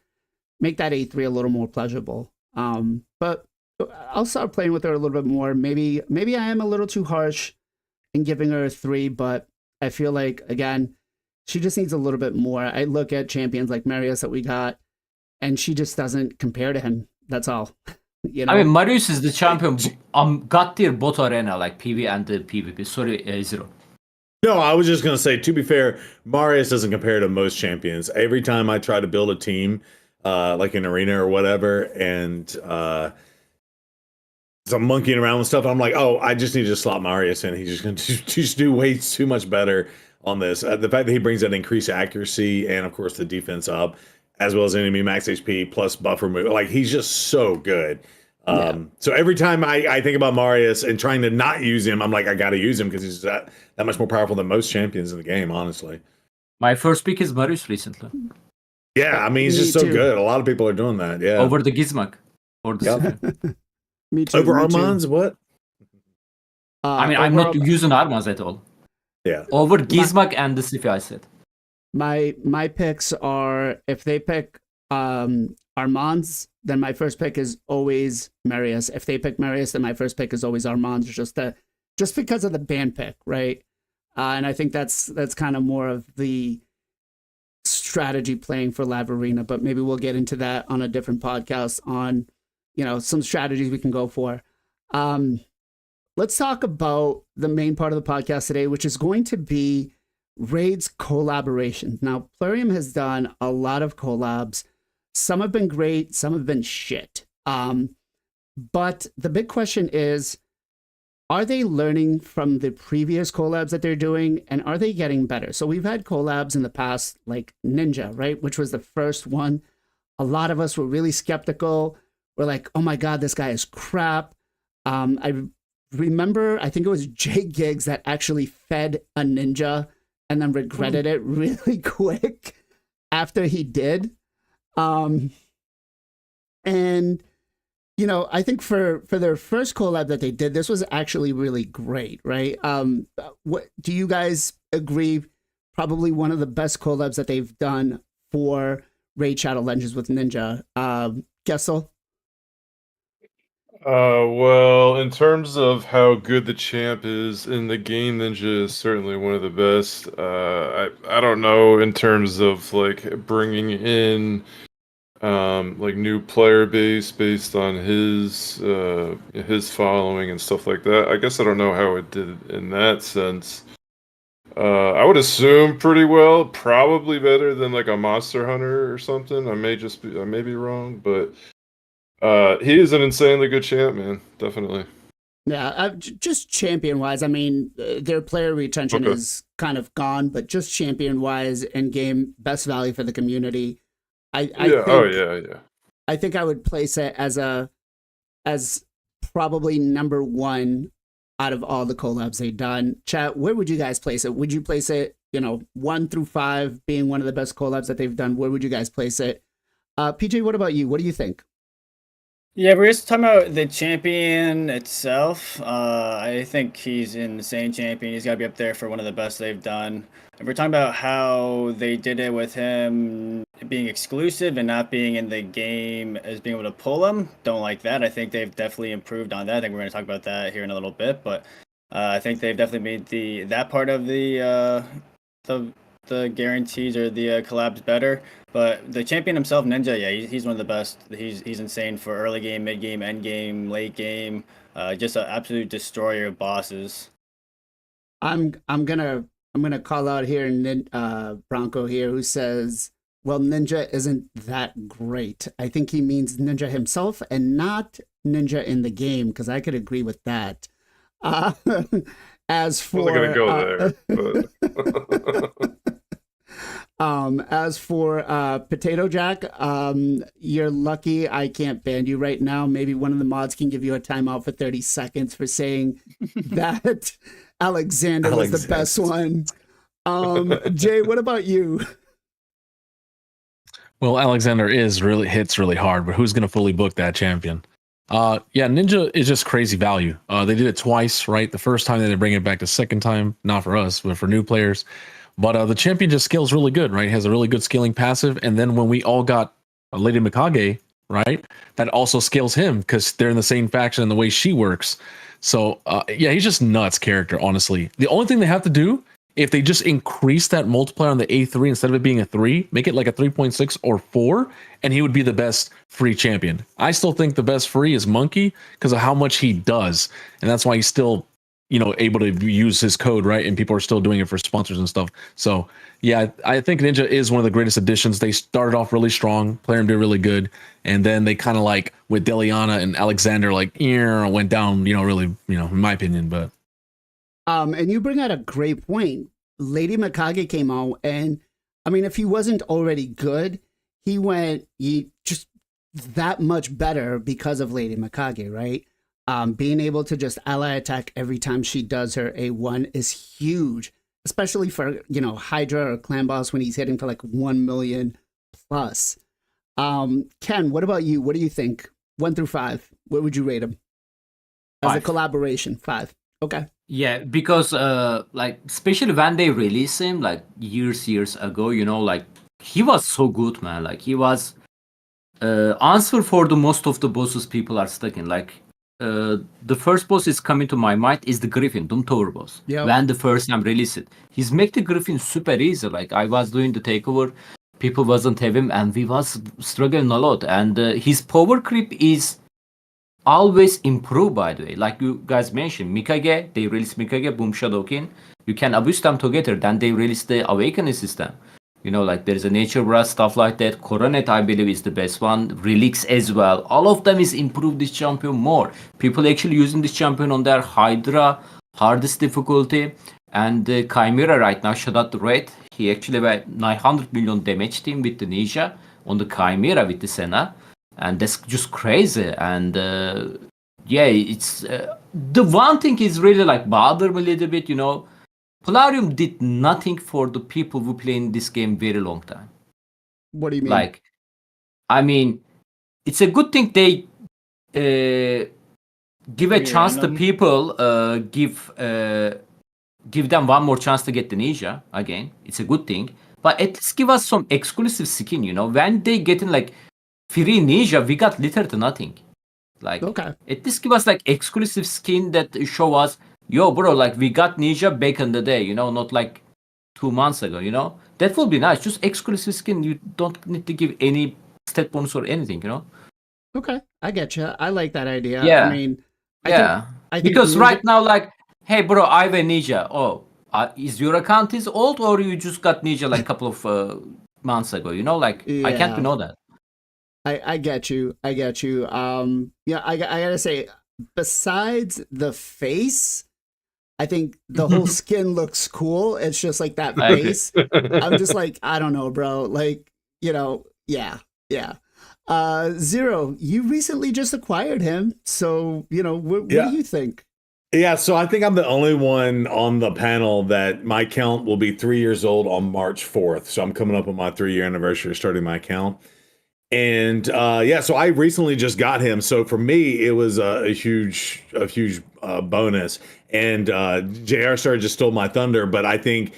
make that A3 a little more pleasurable. But I'll start playing with her a little bit more. Maybe I am a little too harsh in giving her a 3, but I feel like, again, she just needs a little bit more. I look at champions like Marius that we got, and she just doesn't compare to him. That's all. You know? I mean, Marius is the champion. God tier bot arena, like PV and the PvP. Sorry, Zero. No, I was just going to say, to be fair, Marius doesn't compare to most champions. Every time I try to build a team, like an arena or whatever, and so I'm monkeying around with stuff, I'm like, oh, I just need to slot Marius in. He's just going to just do way too much better on this. The fact that he brings that increased accuracy and, of course, the defense up, as well as enemy max HP plus buffer move. Like, he's just so good. So every time I think about Marius and trying to not use him, I'm like, I got to use him because he's that much more powerful than most champions in the game, honestly. My first pick is Marius recently. Yeah, I mean, he's just so good. A lot of people are doing that. Yeah. Over the Gizmak. Or the Me too. Over me too. Armand's? What? I mean, I'm not using Armaz at all. Yeah. Over Gizmak and the Sifi, I said. My picks are, if they pick Armand's, then my first pick is always Marius. If they pick Marius, then my first pick is always Armand's, just because of the band pick, right? And I think that's kind of more of the strategy playing for Live Arena, but maybe we'll get into that on a different podcast on, some strategies we can go for. Let's talk about the main part of the podcast today, which is going to be Raid's collaborations. Now, Plarium has done a lot of collabs. Some have been great, some have been shit. But the big question is, are they learning from the previous collabs that they're doing, and are they getting better? So we've had collabs in the past, like Ninja, right? Which was the first one. A lot of us were really skeptical. We're like, oh my God, this guy is crap. I remember, I think it was Jay Giggs that actually fed a Ninja and then regretted it really quick after he did. And I think for their first collab that they did, this was actually really great, right? What do you guys agree? Probably one of the best collabs that they've done for Raid Shadow Legends with Ninja. Gessel? Well, in terms of how good the champ is in the game, Ninja is certainly one of the best. I don't know in terms of like bringing in like new player base based on his following and stuff like that. I guess I don't know how it did in that sense. I would assume pretty well, probably better than like a Monster Hunter or something. I may be wrong, but he is an insanely good champ, man. Definitely. Yeah, just champion-wise, I mean, their player retention is kind of gone, but just champion-wise, in-game, best value for the community. I think, I think I would place it as probably number one out of all the collabs they've done. Chat, where would you guys place it? Would you place it, 1 through 5 being one of the best collabs that they've done? Where would you guys place it? PJ, what about you? What do you think? Yeah, we're just talking about the champion itself. I think he's an insane champion. He's got to be up there for one of the best they've done. And we're talking about how they did it with him being exclusive and not being in the game as being able to pull him. Don't like that. I think they've definitely improved on that. I think we're going to talk about that here in a little bit. But I think they've definitely made that part of the guarantees or the collabs better. But the champion himself, Ninja, yeah, he's one of the best. He's insane for early game, mid game, end game, late game. Just an absolute destroyer of bosses. I'm gonna call out here Bronco here, who says, well, Ninja isn't that great. I think he means Ninja himself and not Ninja in the game, because I could agree with that. As for wasn't gonna go there, but as for Potato Jack, you're lucky I can't ban you right now. Maybe one of the mods can give you a timeout for 30 seconds for saying that Alexander was the best one. Jay, what about you? Well, Alexander hits really hard, but who's going to fully book that champion? Yeah, Ninja is just crazy value. They did it twice, right? The first time, then they bring it back the second time. Not for us, but for new players. But the champion just scales really good, right? Has a really good scaling passive. And then when we all got Lady Mikage, right? That also scales him because they're in the same faction and the way she works. So, yeah, he's just nuts character, honestly. The only thing they have to do, if they just increase that multiplier on the A3 instead of it being a 3, make it like a 3.6 or 4, and he would be the best free champion. I still think the best free is Monkey because of how much he does. And that's why he's still, able to use his code, right? And people are still doing it for sponsors and stuff. So, yeah, I think Ninja is one of the greatest additions. They started off really strong. Plarium did really good. And then they kind of like with Deliana and Alexander, went down, really, in my opinion, but. And you bring out a great point. Lady Mikage came out, and I mean, if he wasn't already good, he just that much better because of Lady Mikage, right? Being able to just ally attack every time she does her A1 is huge, especially for, Hydra or Clan Boss when he's hitting for like 1 million plus. Ken, what about you? What do you think? 1 through 5, where would you rate him? As 5. a collaboration, 5. Okay. Yeah, because especially when they released him years ago, he was so good, man. He was answer for the most of the bosses people are stuck in. Like the first boss is coming to my mind is the Griffin, Doom Tower boss. Yep. When the first time released it, he's make the Griffin super easy. Like I was doing the takeover, people wasn't have him, and we was struggling a lot. And his power creep is always improved, by the way. Like you guys mentioned, Mikage, they released Mikage, Boom Shadowkin. You can abuse them together. Then they released the Awakening system. You know, like there's a Nature Brass, stuff like that. Coronet, I believe, is the best one. Relix as well. All of them is improved this champion more. People actually using this champion on their Hydra, hardest difficulty. And the Chimera right now, shut out the red. He actually have a 900 million damage team with the Ninja on the Chimera with the Senna. And that's just crazy. And yeah, it's the one thing is really like bother me a little bit, you know. Polarium did nothing for the people who play in this game very long time. What do you mean? Like, I mean, it's a good thing they give a chance to Random. people, give them one more chance to get the Ninja again. It's a good thing. But at least give us some exclusive skin, you know. When they get in like free Ninja, we got literally nothing. Like, Okay. at least give us like exclusive skin that show us, yo, bro, like we got Ninja back in the day, you know, not like 2 months ago, you know. That would be nice. Just exclusive skin. You don't need to give any stat bonus or anything, you know. Okay. I get you. I like that idea. Yeah. I mean, Yeah. I think Because Ninja- right now, like, hey, bro, I have a Ninja. Oh, is your account is old or you just got Ninja like a couple of months ago, you know? Like, I can't Yeah. know that. I get you. I get you. Yeah, I gotta say, besides the face, I think the whole skin looks cool. It's just like that I agree. face. I'm just like, I don't know, bro. Like, you know, yeah. Zero, you recently just acquired him. So, you know, what Yeah. do you think? Yeah, so I think I'm the only one on the panel that my account will be 3 years old on March 4th. So I'm coming up on my 3-year anniversary of starting my account. And yeah, so I recently just got him. So for me, it was a huge bonus. And JR Star just stole my thunder. But I think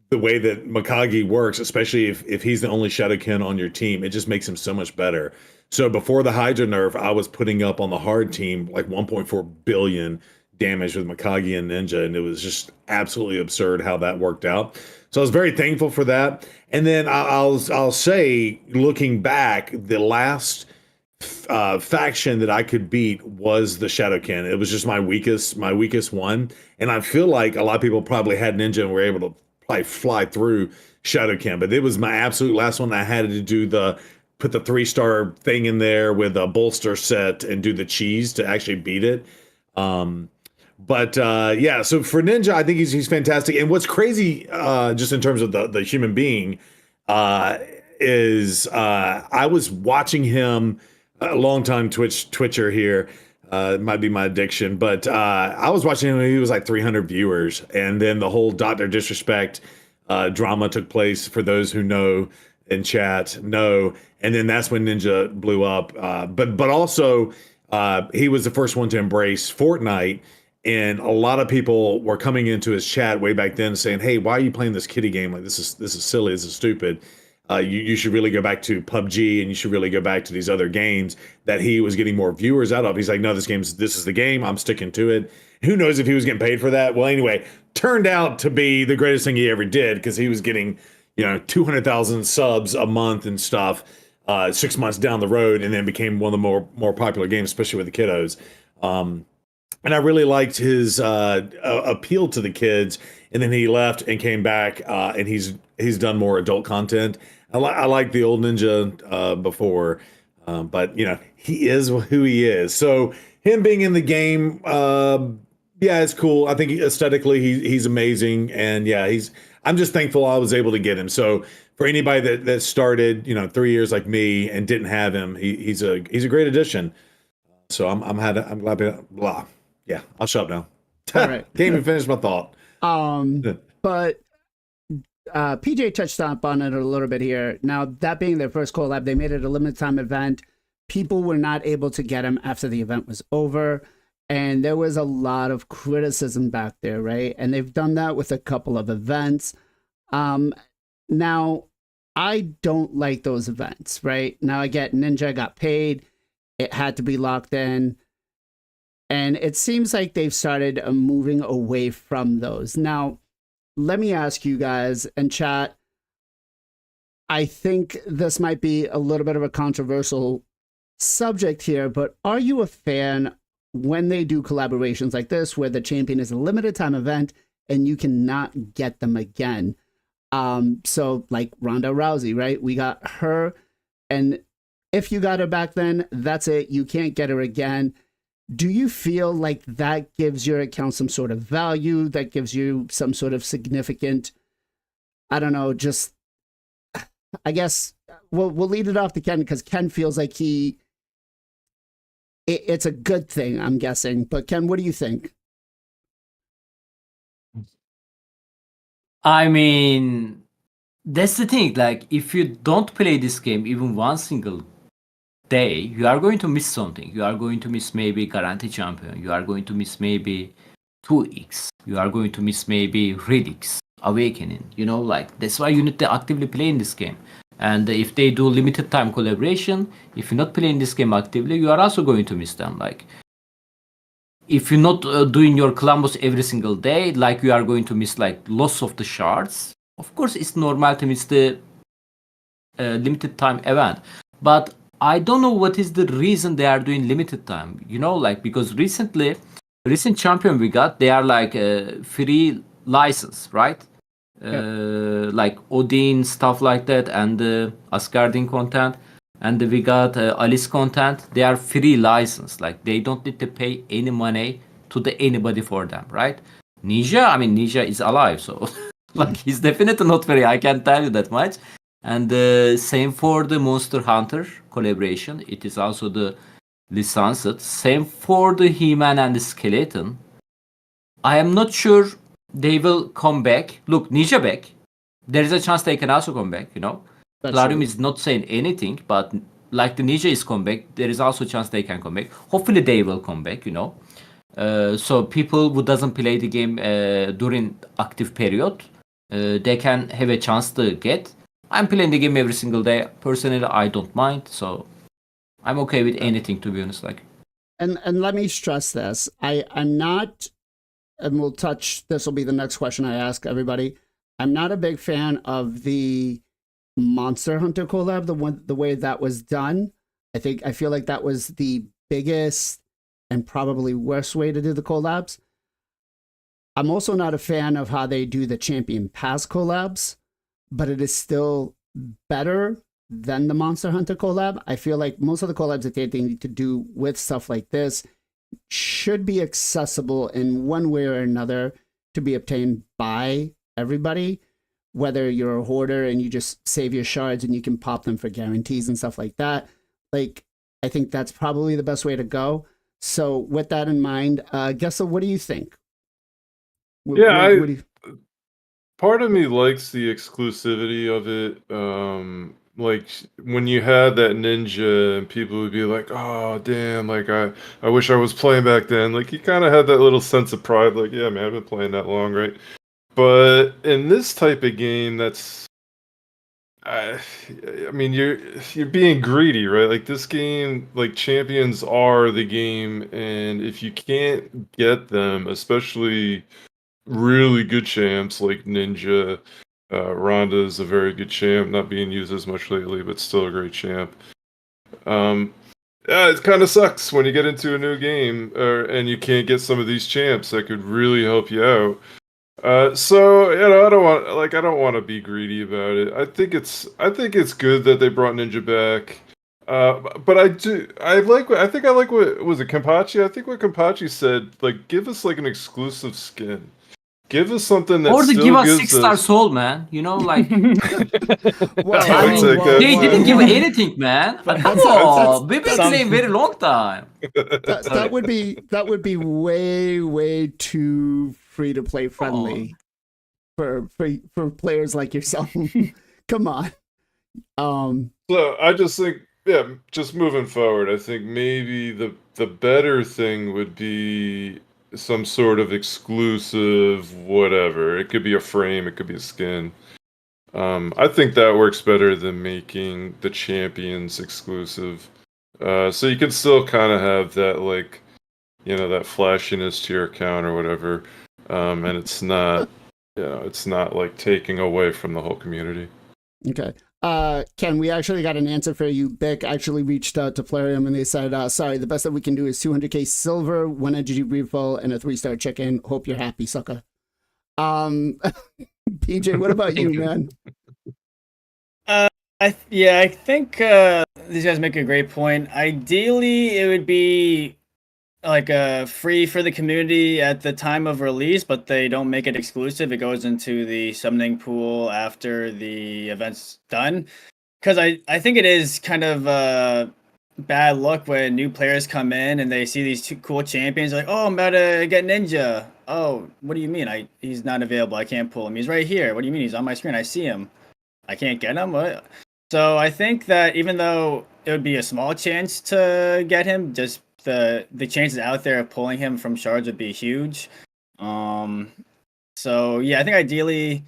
the way that Mikage works, especially if he's the only Shadowkin on your team, it just makes him so much better. So before the Hydra nerf, I was putting up on the hard team like 1.4 billion damage with Mikage and Ninja, and it was just absolutely absurd how that worked out. So I was very thankful for that. And then I'll say, looking back, the last faction that I could beat was the Shadowkin. It was just my weakest one, and I feel like a lot of people probably had Ninja and were able to probably fly through Shadowkin, but it was my absolute last one. I had to do put the 3-star thing in there with a bolster set and do the cheese to actually beat it. But yeah, so for Ninja, I think he's fantastic. And what's crazy, just in terms of the human being, is I was watching him, a long-time Twitcher here. It might be my addiction, but I was watching him when he was like 300 viewers, and then the whole Dr. Disrespect drama took place. For those who know in chat, know, and then that's when Ninja blew up. But also, he was the first one to embrace Fortnite. And a lot of people were coming into his chat way back then saying, "Hey, why are you playing this kiddie game? Like this is silly. This is stupid. You should really go back to PUBG, and you should really go back to these other games that he was getting more viewers out of." He's like, "No, this is the game. I'm sticking to it." Who knows if he was getting paid for that? Well, anyway, turned out to be the greatest thing he ever did, because he was getting 200,000 subs a month and stuff 6 months down the road, and then became one of the more popular games, especially with the kiddos. And I really liked his appeal to the kids. And then he left and came back, and he's done more adult content. I like the old Ninja before, but he is who he is. So him being in the game, yeah, it's cool. I think aesthetically he's amazing, and yeah, I'm just thankful I was able to get him. So for anybody that started 3 years like me and didn't have him, he's a great addition. So I'm glad to blah. Yeah, I'll shut up now. All right. Can't even finish my thought. But PJ touched on it a little bit here. Now, that being their first collab, they made it a limited time event. People were not able to get them after the event was over. And there was a lot of criticism back there, right? And they've done that with a couple of events. Now, I don't like those events, right? Now I get Ninja got paid, it had to be locked in, and it seems like they've started moving away from those. Now, let me ask you guys and chat. I think this might be a little bit of a controversial subject here, but are you a fan when they do collaborations like this where the champion is a limited time event and you cannot get them again? So like Ronda Rousey, right? We got her, and if you got her back then, that's it. You can't get her again. Do you feel like that gives your account some sort of value, that gives you some sort of significant, I don't know, just, I guess we'll lead it off to Ken, because Ken feels like it's a good thing, I'm guessing. But Ken, what do you think? I mean, that's the thing. Like, if you don't play this game even one single day, you are going to miss something. You are going to miss maybe Guarantee Champion. You are going to miss maybe 2x. You are going to miss maybe Redix, Awakening. You know, like, that's why you need to actively play in this game. And if they do limited time collaboration, if you're not playing this game actively, you are also going to miss them. Like, if you're not doing your combos every single day, like, you are going to miss like loss of the shards. Of course, it's normal to miss the limited time event, but I don't know what is the reason they are doing limited time. You know, like, because recent champion we got, they are like free license, right? Like Odin stuff like that, and Asgarding content, and we got Alice content. They are free license, like they don't need to pay any money to anybody for them, right? Ninja is alive, so like he's definitely not free. I can tell you that much. And same for the Monster Hunter collaboration. It is also the licensed. Same for the He-Man and the Skeleton. I am not sure they will come back. Look, Ninja back. There is a chance they can also come back, you know. Plarium is not saying anything, but like the Ninja is come back, there is also a chance they can come back. Hopefully they will come back, you know. So people who doesn't play the game during active period, they can have a chance to get. I'm playing the game every single day. Personally, I don't mind, so I'm okay with anything, to be honest. Like, and let me stress this: I'm not, and we'll touch. This will be the next question I ask everybody. I'm not a big fan of the Monster Hunter collab, the way that was done. I feel like that was the biggest and probably worst way to do the collabs. I'm also not a fan of how they do the Champion Pass collabs, but it is still better than the Monster Hunter collab. I feel like most of the collabs that they need to do with stuff like this should be accessible in one way or another to be obtained by everybody, whether you're a hoarder and you just save your shards and you can pop them for guarantees and stuff like that. Like, I think that's probably the best way to go. So with that in mind, Gessa, what do you think? What do you... Part of me likes the exclusivity of it. Like when you had that ninja and people would be like, oh damn, like I wish I was playing back then. Like you kind of had that little sense of pride, like, yeah man, I've been playing that long, right? But in this type of game, I mean, you're being greedy, right? Like this game, like champions are the game, and if you can't get them, especially really good champs like Ninja, Ronda is a very good champ, not being used as much lately, but still a great champ. Yeah, it kind of sucks when you get into a new game and you can't get some of these champs that could really help you out. So you know, I don't want to be greedy about it. I think it's good that they brought Ninja back. But I like what was it, Kenpachi? I think what Kenpachi said, like, give us like an exclusive skin. Give us something that or to still give us gives 6-star soul, man. You know, like they didn't give anything, man. We've been playing very long time. That would be way too free to play friendly for players like yourself. Come on. So I just think, yeah, just moving forward, I think maybe the better thing would be some sort of exclusive whatever. It could be a frame, it could be a skin. I think that works better than making the champions exclusive. So you can still kind of have that, like, that flashiness to your account or whatever. And it's not, it's not like taking away from the whole community. Okay. Ken, we actually got an answer for you. Bick actually reached out to Plarium and they said, sorry, the best that we can do is 200k silver, 1 energy refill, and a 3-star check-in. Hope you're happy, sucker. PJ, what about you, man? I think these guys make a great point. Ideally, it would be like free for the community at the time of release, but they don't make it exclusive. It goes into the summoning pool after the event's done. Because I think it is kind of bad luck when new players come in and they see these two cool champions, like, oh, I'm about to get Ninja. Oh, what do you mean? He's not available. I can't pull him. He's right here. What do you mean? He's on my screen. I see him. I can't get him. What? So I think that even though it would be a small chance to get him, just the chances out there of pulling him from shards would be huge. So yeah, I think ideally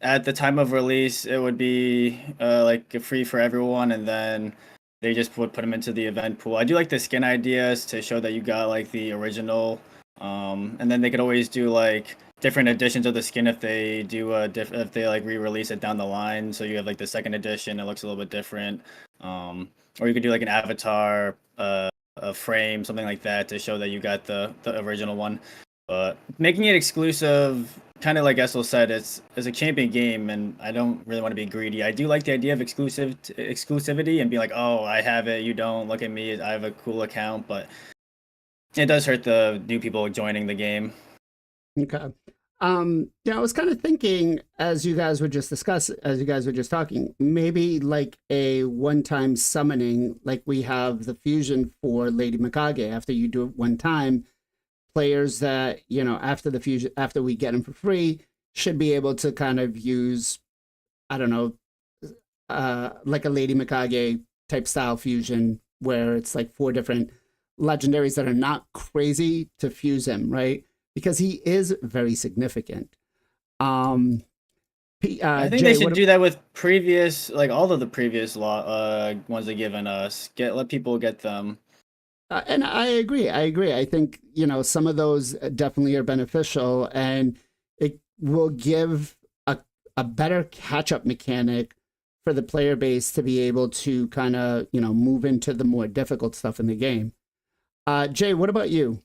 at the time of release it would be like free for everyone, and then they just would put him into the event pool. I do like the skin ideas to show that you got like the original, and then they could always do like different editions of the skin if they do if they like re-release it down the line. So you have like the second edition, it looks a little bit different, or you could do like an avatar, a frame, something like that to show that you got the original one. But making it exclusive, kind of like Essel said, it's a champion game, and I don't really want to be greedy. I do like the idea of exclusivity and be like, oh, I have it, you don't. Look at me, I have a cool account, but it does hurt the new people joining the game. Okay. Yeah, I was kind of thinking as you guys were just talking, maybe like a one-time summoning, like we have the fusion for Lady Mikage. After you do it one time, players that, after the fusion, after we get them for free, should be able to kind of use, I don't know, like a Lady Mikage type style fusion where it's like 4 different legendaries that are not crazy to fuse him, right? Because he is very significant. I think Jay, they should do that with previous, like all of the previous ones they've given us. Let people get them. And I agree. I think, some of those definitely are beneficial, and it will give a better catch-up mechanic for the player base to be able to kind of, move into the more difficult stuff in the game. Jay, what about you?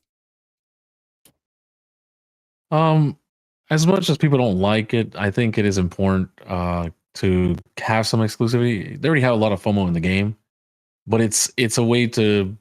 As much as people don't like it, I think it is important to have some exclusivity. They already have a lot of FOMO in the game, but it's a way to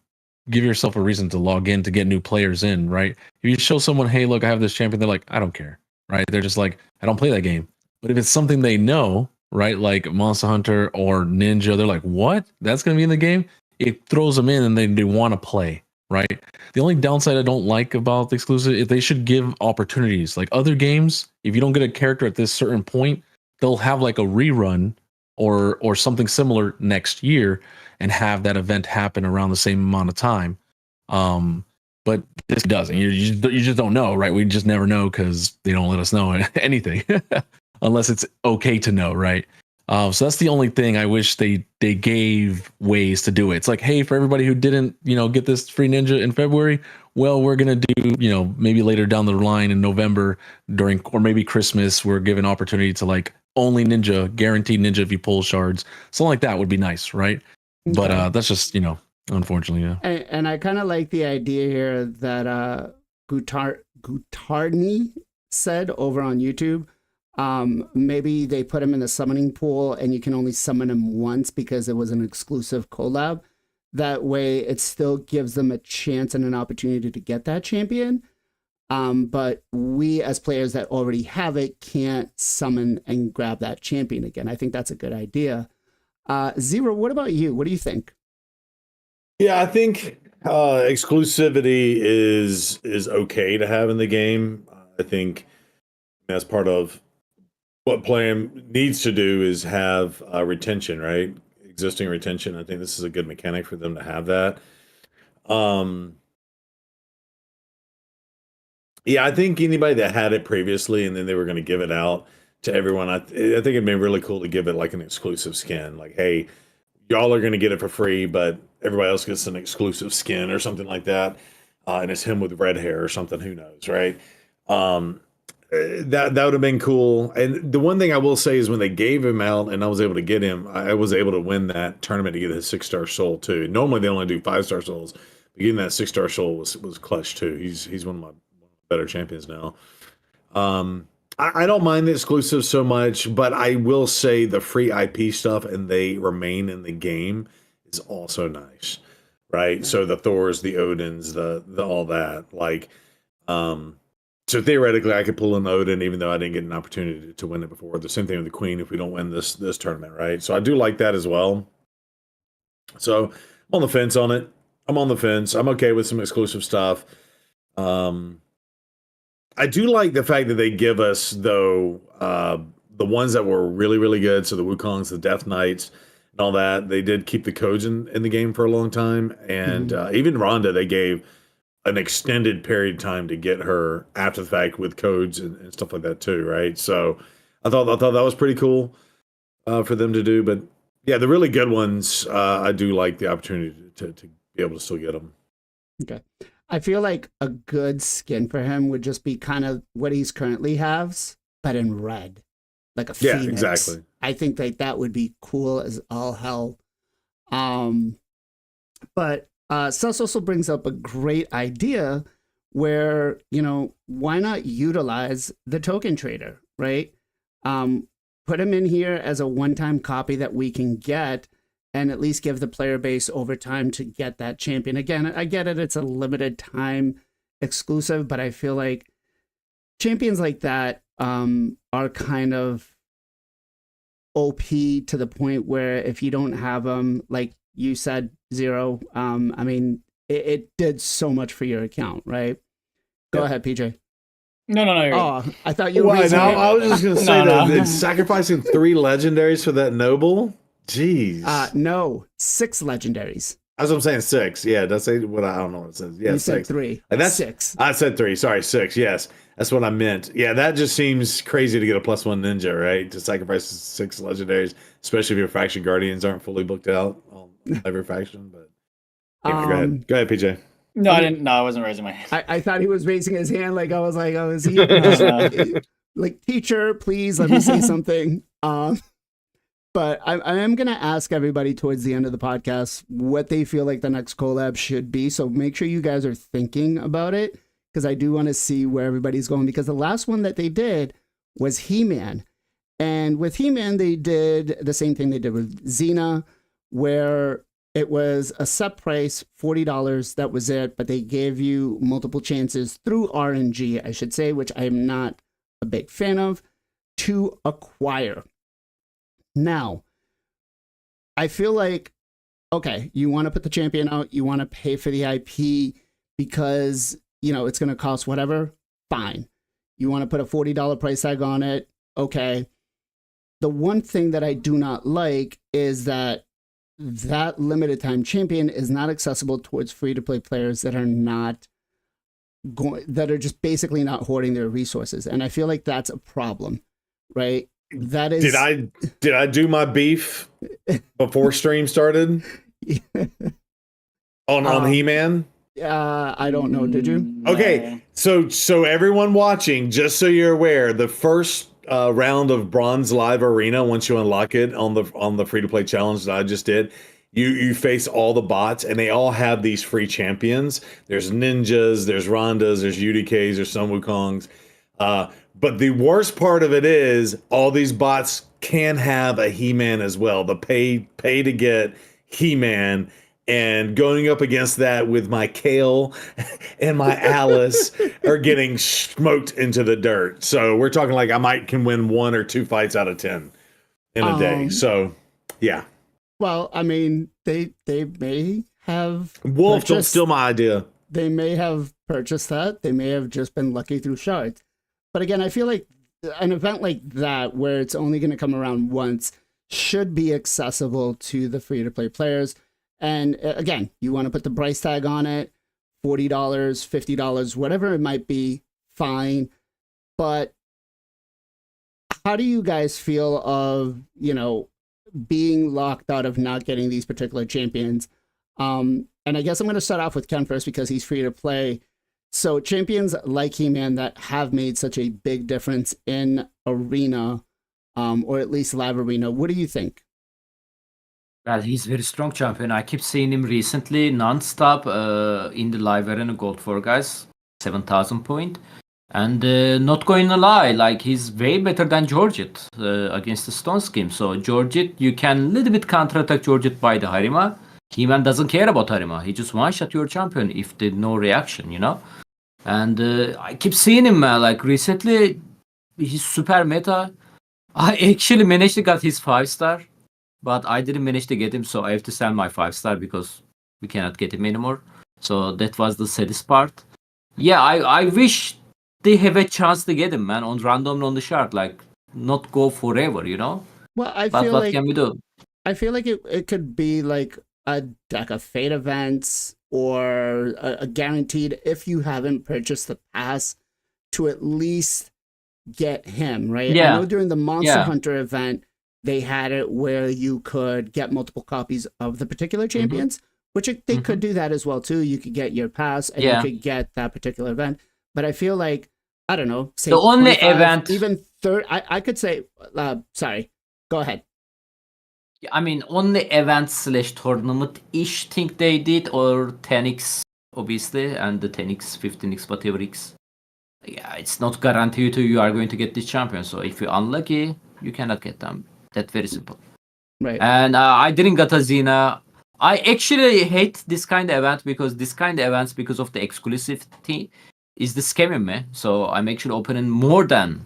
give yourself a reason to log in to get new players in, right? If you show someone, hey, look, I have this champion, they're like, I don't care, right? They're just like, I don't play that game. But if it's something they know, right, like Monster Hunter or Ninja, they're like, what? That's going to be in the game? It throws them in and they want to play, right? The only downside I don't like about the exclusive is they should give opportunities. Like other games, if you don't get a character at this certain point, they'll have like a rerun or something similar next year and have that event happen around the same amount of time. But this doesn't. You just don't know, right? We just never know because they don't let us know anything unless it's okay to know, right? So that's the only thing I wish they gave ways to do it. It's like, hey, for everybody who didn't, get this free Ninja in February, well, we're gonna do, maybe later down the line in November or maybe Christmas, we're given opportunity to like only Ninja, guaranteed Ninja if you pull shards. Something like that would be nice, right? But that's just, unfortunately, yeah. And I kind of like the idea here that Gutarni said over on YouTube. Maybe they put him in the summoning pool and you can only summon him once because it was an exclusive collab. That way it still gives them a chance and an opportunity to get that champion. But we as players that already have it can't summon and grab that champion again. I think that's a good idea. Zero, what about you? What do you think? Yeah, I think exclusivity is okay to have in the game. I think that's part of what Plarium needs to do is have retention, right? Existing retention. I think this is a good mechanic for them to have that. Yeah, I think anybody that had it previously and then they were going to give it out, to everyone. I think it'd be really cool to give it like an exclusive skin. Like, hey, y'all are going to get it for free, but everybody else gets an exclusive skin or something like that. And it's him with red hair or something. Who knows, right? That would have been cool. And the one thing I will say is when they gave him out and I was able to get him, I was able to win that tournament to get his 6-star soul too. Normally they only do 5-star souls, but getting that 6-star soul was clutch too. He's one of my better champions now. I don't mind the exclusive so much, but I will say the free IP stuff and they remain in the game is also nice, right? So the Thors, the Odins, the all that, like, so theoretically I could pull an Odin even though I didn't get an opportunity to win it before. The same thing with the Queen if we don't win this tournament, right? So I do like that as well. So I'm on the fence on it. I'm on the fence. I'm okay with some exclusive stuff. I do like the fact that they give us, though, the ones that were really, really good. So the Wukongs, the Death Knights, and all that. They did keep the codes in the game for a long time. And even Rhonda, they gave an extended period of time to get her after the fact with codes and stuff like that too, right? So I thought that was pretty cool for them to do. But yeah, the really good ones, I do like the opportunity to be able to still get them. Okay. I feel like a good skin for him would just be kind of what he's currently has, but in red, like a phoenix. Yeah, exactly. I think that would be cool as all hell. But Sus also brings up a great idea where, you know, why not utilize the token trader, right? Put him in here as a one-time copy that we can get and at least give the player base over time to get that champion. Again, I get it. It's a limited time exclusive, but I feel like champions like that are kind of OP to the point where if you don't have them, like you said, Zero, I mean, it did so much for your account, right? Go ahead, PJ. No. Oh, I thought you were Well, raising I was just going to say No. that it's sacrificing 3 legendaries for that noble. Jeez. No, 6 legendaries. That's what I'm saying, 6. Yeah, that's what I don't know what it says. Yeah, You 6. said 3. Like, that's 6. I said 3. Sorry, 6. Yes, that's what I meant. Yeah, that just seems crazy to get a +1 ninja, right? To sacrifice 6 legendaries, especially if your faction guardians aren't fully booked out on every faction. But yeah, go ahead, PJ. No, I didn't. No, I wasn't raising my hand. I thought he was raising his hand. Like I was like, oh, is he like teacher? Please let me say something. But I am going to ask everybody towards the end of the podcast what they feel like the next collab should be. So make sure you guys are thinking about it because I do want to see where everybody's going because the last one that they did was He-Man. And with He-Man, they did the same thing they did with Xena, where it was a set price, $40. That was it. But they gave you multiple chances through RNG, I should say, which I am not a big fan of, to acquire. Now, I feel like, okay, you want to put the champion out, you want to pay for the IP because, you know, it's going to cost whatever, fine. You want to put a $40 price tag on it, okay. The one thing that I do not like is that limited time champion is not accessible towards free-to-play players that are not that are just basically not hoarding their resources. And I feel like that's a problem, right? That is. Did I do my beef before stream started on He-Man? I don't know. Did you? Okay, so everyone watching, just so you're aware, the first round of Bronze Live Arena, once you unlock it on the free to play challenge that I just did, you face all the bots, and they all have these free champions. There's ninjas, there's Rondas, there's UDKs, there's Sun Wukongs. But the worst part of it is all these bots can have a He-Man as well. The pay to get He-Man, and going up against that with my Kale and my Alice are getting smoked into the dirt. So we're talking like I can win 1 or 2 fights out of 10 in a day. So yeah. Well, I mean, they may have Wolf, don't steal my idea. They may have purchased that. They may have just been lucky through shards. But again, I feel like an event like that, where it's only going to come around once, should be accessible to the free-to-play players. And again, you want to put the price tag on it, $40, $50, whatever it might be, fine. But how do you guys feel of, being locked out of not getting these particular champions? And I guess I'm going to start off with Ken first because he's free to play. So champions like He-Man that have made such a big difference in Arena, or at least Live Arena, what do you think? Well, he's very strong champion. I keep seeing him recently non-stop in the live arena gold 4 guys, 7,000 point. And not going to lie, like he's way better than Georgette against the Stone Scheme. So Georgette, you can little bit counterattack Georgette by the Harima. He-Man doesn't care about Harima. He just one-shot your champion if there's no reaction, And I keep seeing him, like recently, he's super meta. I actually managed to get his 5-star. But I didn't manage to get him, so I have to sell my 5-star because we cannot get him anymore. So that was the saddest part. Yeah, I wish they have a chance to get him, man, on random on the chart, like not go forever, Well, I But feel what like can we do? I feel like it could be like a deck of fate events or a guaranteed if you haven't purchased the pass to at least get him, right? I Yeah. know during the Monster Yeah. Hunter event, they had it where you could get multiple copies of the particular champions, which they could do that as well too. You could get your pass and Yeah. you could get that particular event. But I feel like, I don't know, say The only 25, event- even third, I could say, sorry, go ahead. I mean, only event/tournament-ish thing they did, or 10x, obviously, and the 10x, 15x, whatever x. Yeah, it's not guaranteed you are going to get this champion. So if you're unlucky, you cannot get them. That's very simple. Right. And I didn't get a Xena. I actually hate this kind of event because this kind of events, because of the exclusivity, is the scamming me. So I'm actually opening more than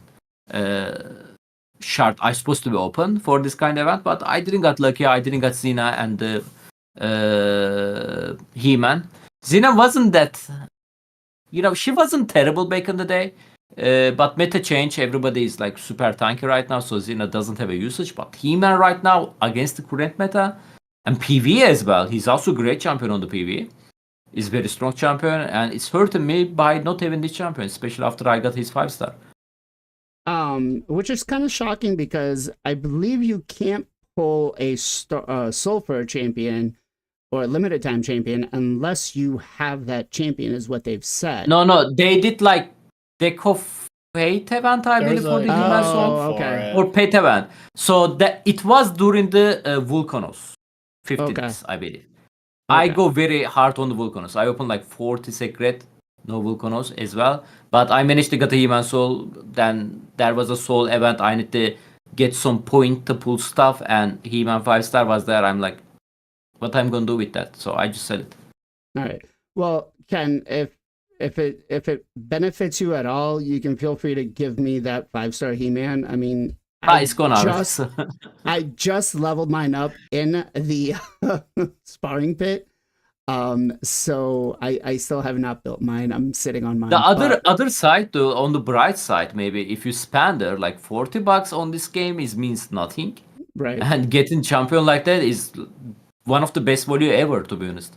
shard I supposed to be open for this kind of event, but I didn't get lucky. I didn't get Xena and the He-Man. Xena wasn't that, she wasn't terrible back in the day. But meta change, everybody is like super tanky right now, so Xena doesn't have a usage. But He-Man right now against the current meta and PvE as well, he's also a great champion on the PvE. He's very strong champion, and it's hurting me by not having this champion, especially after I got his 5-star. Which is kind of shocking because I believe you can't pull a Sulfur champion or a limited time champion unless you have that champion, is what they've said. No, they did like Deco Fate event, I believe, for the He-Man Oh, Soul. okay. Or Pet event. So that it was during the Vulcanos 15th, Okay. I believe. I Okay. go very hard on the Vulcanos. I open like 40 secret, no Vulcanos as well. But I managed to get a He-Man Soul. Then there was a Soul event. I need to get some point to pull stuff, and He-Man 5-star was there. I'm like, what I'm gonna do with that? So I just sell it. All right. Well, Ken, if it benefits you at all, you can feel free to give me that 5-star He-Man. I mean, It's gone out. I just leveled mine up in the sparring pit. So I still have not built mine. I'm sitting on mine. The but- other side, though, on the bright side, maybe if you spend there like $40 on this game, means nothing, right. and getting champion like that is one of the best value ever, to be honest.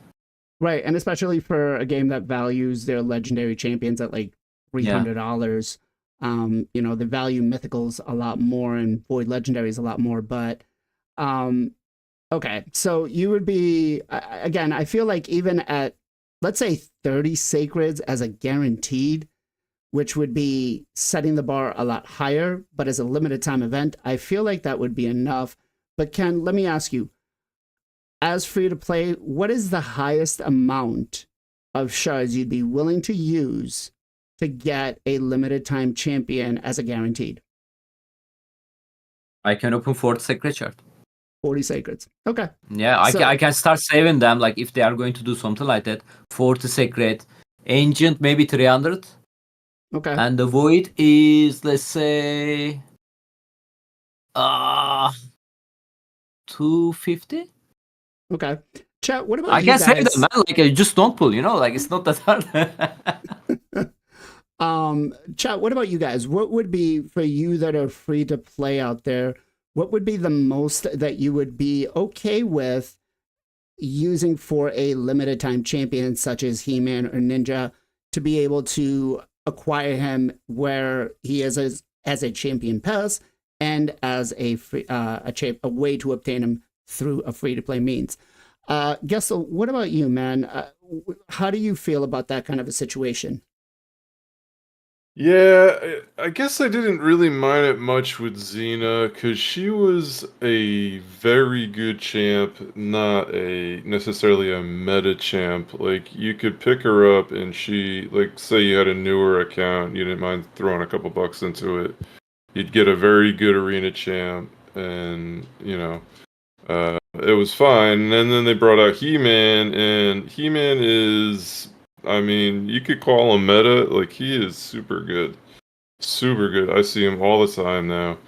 Right, and especially for a game that values their legendary champions at like $300. They value mythicals a lot more and void legendaries a lot more. But okay, so you would be again. I feel like even at let's say 30 sacreds as a guaranteed, which would be setting the bar a lot higher, but as a limited time event, I feel like that would be enough. But Ken, let me ask you. As free to play, what is the highest amount of shards you'd be willing to use to get a limited time champion as a guaranteed? I can open 40 secret chart. 40 sacreds. Okay. Yeah, I can start saving them, like if they are going to do something like that. 40 secret, ancient maybe 300, Okay. and the void is, let's say, 250. Okay. Chat, what about I you can guys? save them, man. Like just don't pull, like it's not that hard. Chat, what about you guys? What would be for you that are free to play out there? What would be the most that you would be okay with using for a limited time champion such as He-Man or Ninja to be able to acquire him where he is as a champion pass and as a free, a way to obtain them through a free-to-play means. Gessel, what about you, man? How do you feel about that kind of a situation? Yeah, I guess I didn't really mind it much with Xena because she was a very good champ, not a necessarily a meta champ. Like you could pick her up and she, like, say you had a newer account, you didn't mind throwing a couple bucks into it. You'd get a very good arena champ, and it was fine. And then they brought out He-Man, and He-Man is, I mean, you could call him meta. Like, he is super good. Super good. I see him all the time now.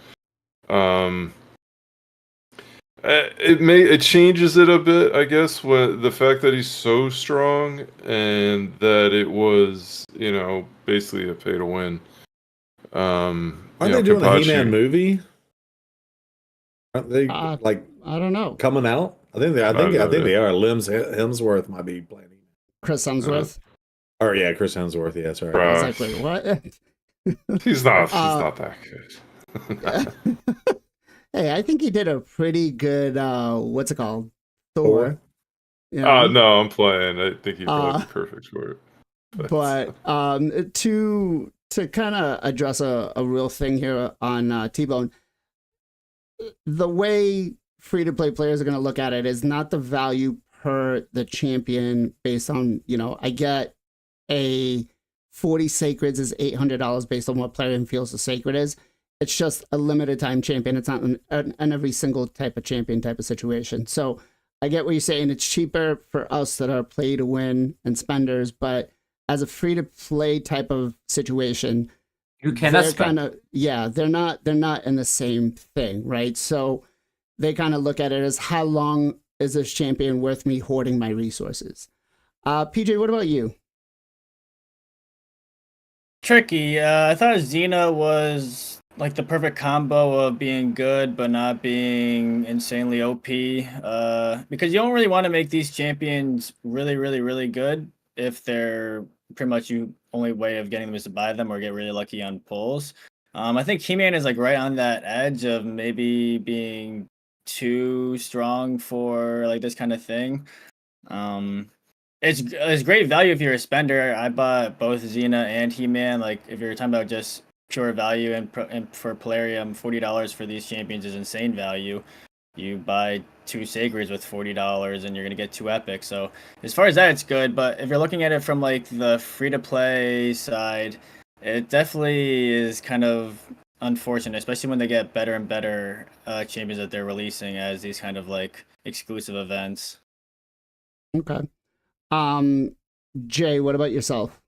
It changes it a bit, I guess, when the fact that he's so strong and that it was, basically a pay to win. Aren't they doing a He-Man movie? Aren't they like I don't know. coming out? I think they are. Hemsworth might be playing. Chris Hemsworth. Chris Hemsworth. Yeah, sorry. I was like, wait, what? He's not that good. Hey, I think he did a pretty good. What's it called? Thor. No, I'm playing. I think he'd probably be perfect for it. But to kind of address a real thing here on T-Bone, the way free-to-play players are going to look at it is not the value per the champion based on, I get a 40 sacreds is $800 based on what player feels the sacred is. It's just a limited time champion. It's not an every single type of champion type of situation. So I get what you're saying. It's cheaper for us that are play to win and spenders, but as a free to play type of situation, you cannot spend. They're not in the same thing, right? So they kind of look at it as how long is this champion worth me hoarding my resources? PJ, what about you? Tricky. I thought Xena was like the perfect combo of being good but not being insanely OP. Because you don't really want to make these champions really, really, really good if they're pretty much your only way of getting them is to buy them or get really lucky on pulls. I think He-Man is like right on that edge of maybe being too strong for like this kind of thing. It's great value if you're a spender. I bought both Xena and He-Man. Like if you're talking about just pure value and for Telerium, $40 for these champions is insane value. You buy 2 Sacreds with $40 and you're gonna get 2 epics. So as far as that, it's good. But if you're looking at it from like the free-to-play side, it definitely is kind of unfortunate, especially when they get better and better champions that they're releasing as these kind of like exclusive events. Okay. Jay, what about yourself?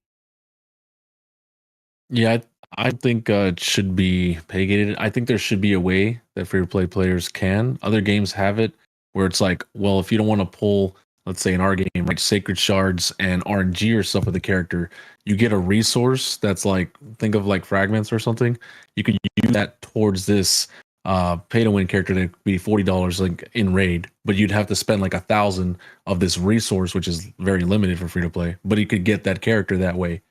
Yeah, I think it should be pay gated. I think there should be a way that free to play players can. Other games have it where it's like, well, if you don't want to pull, let's say in our game, like sacred shards and RNG or stuff with the character, you get a resource that's like, think of like fragments or something. You could use that towards this pay to win character that be $40 like in raid, but you'd have to spend like 1,000 of this resource, which is very limited for free to play. But you could get that character that way,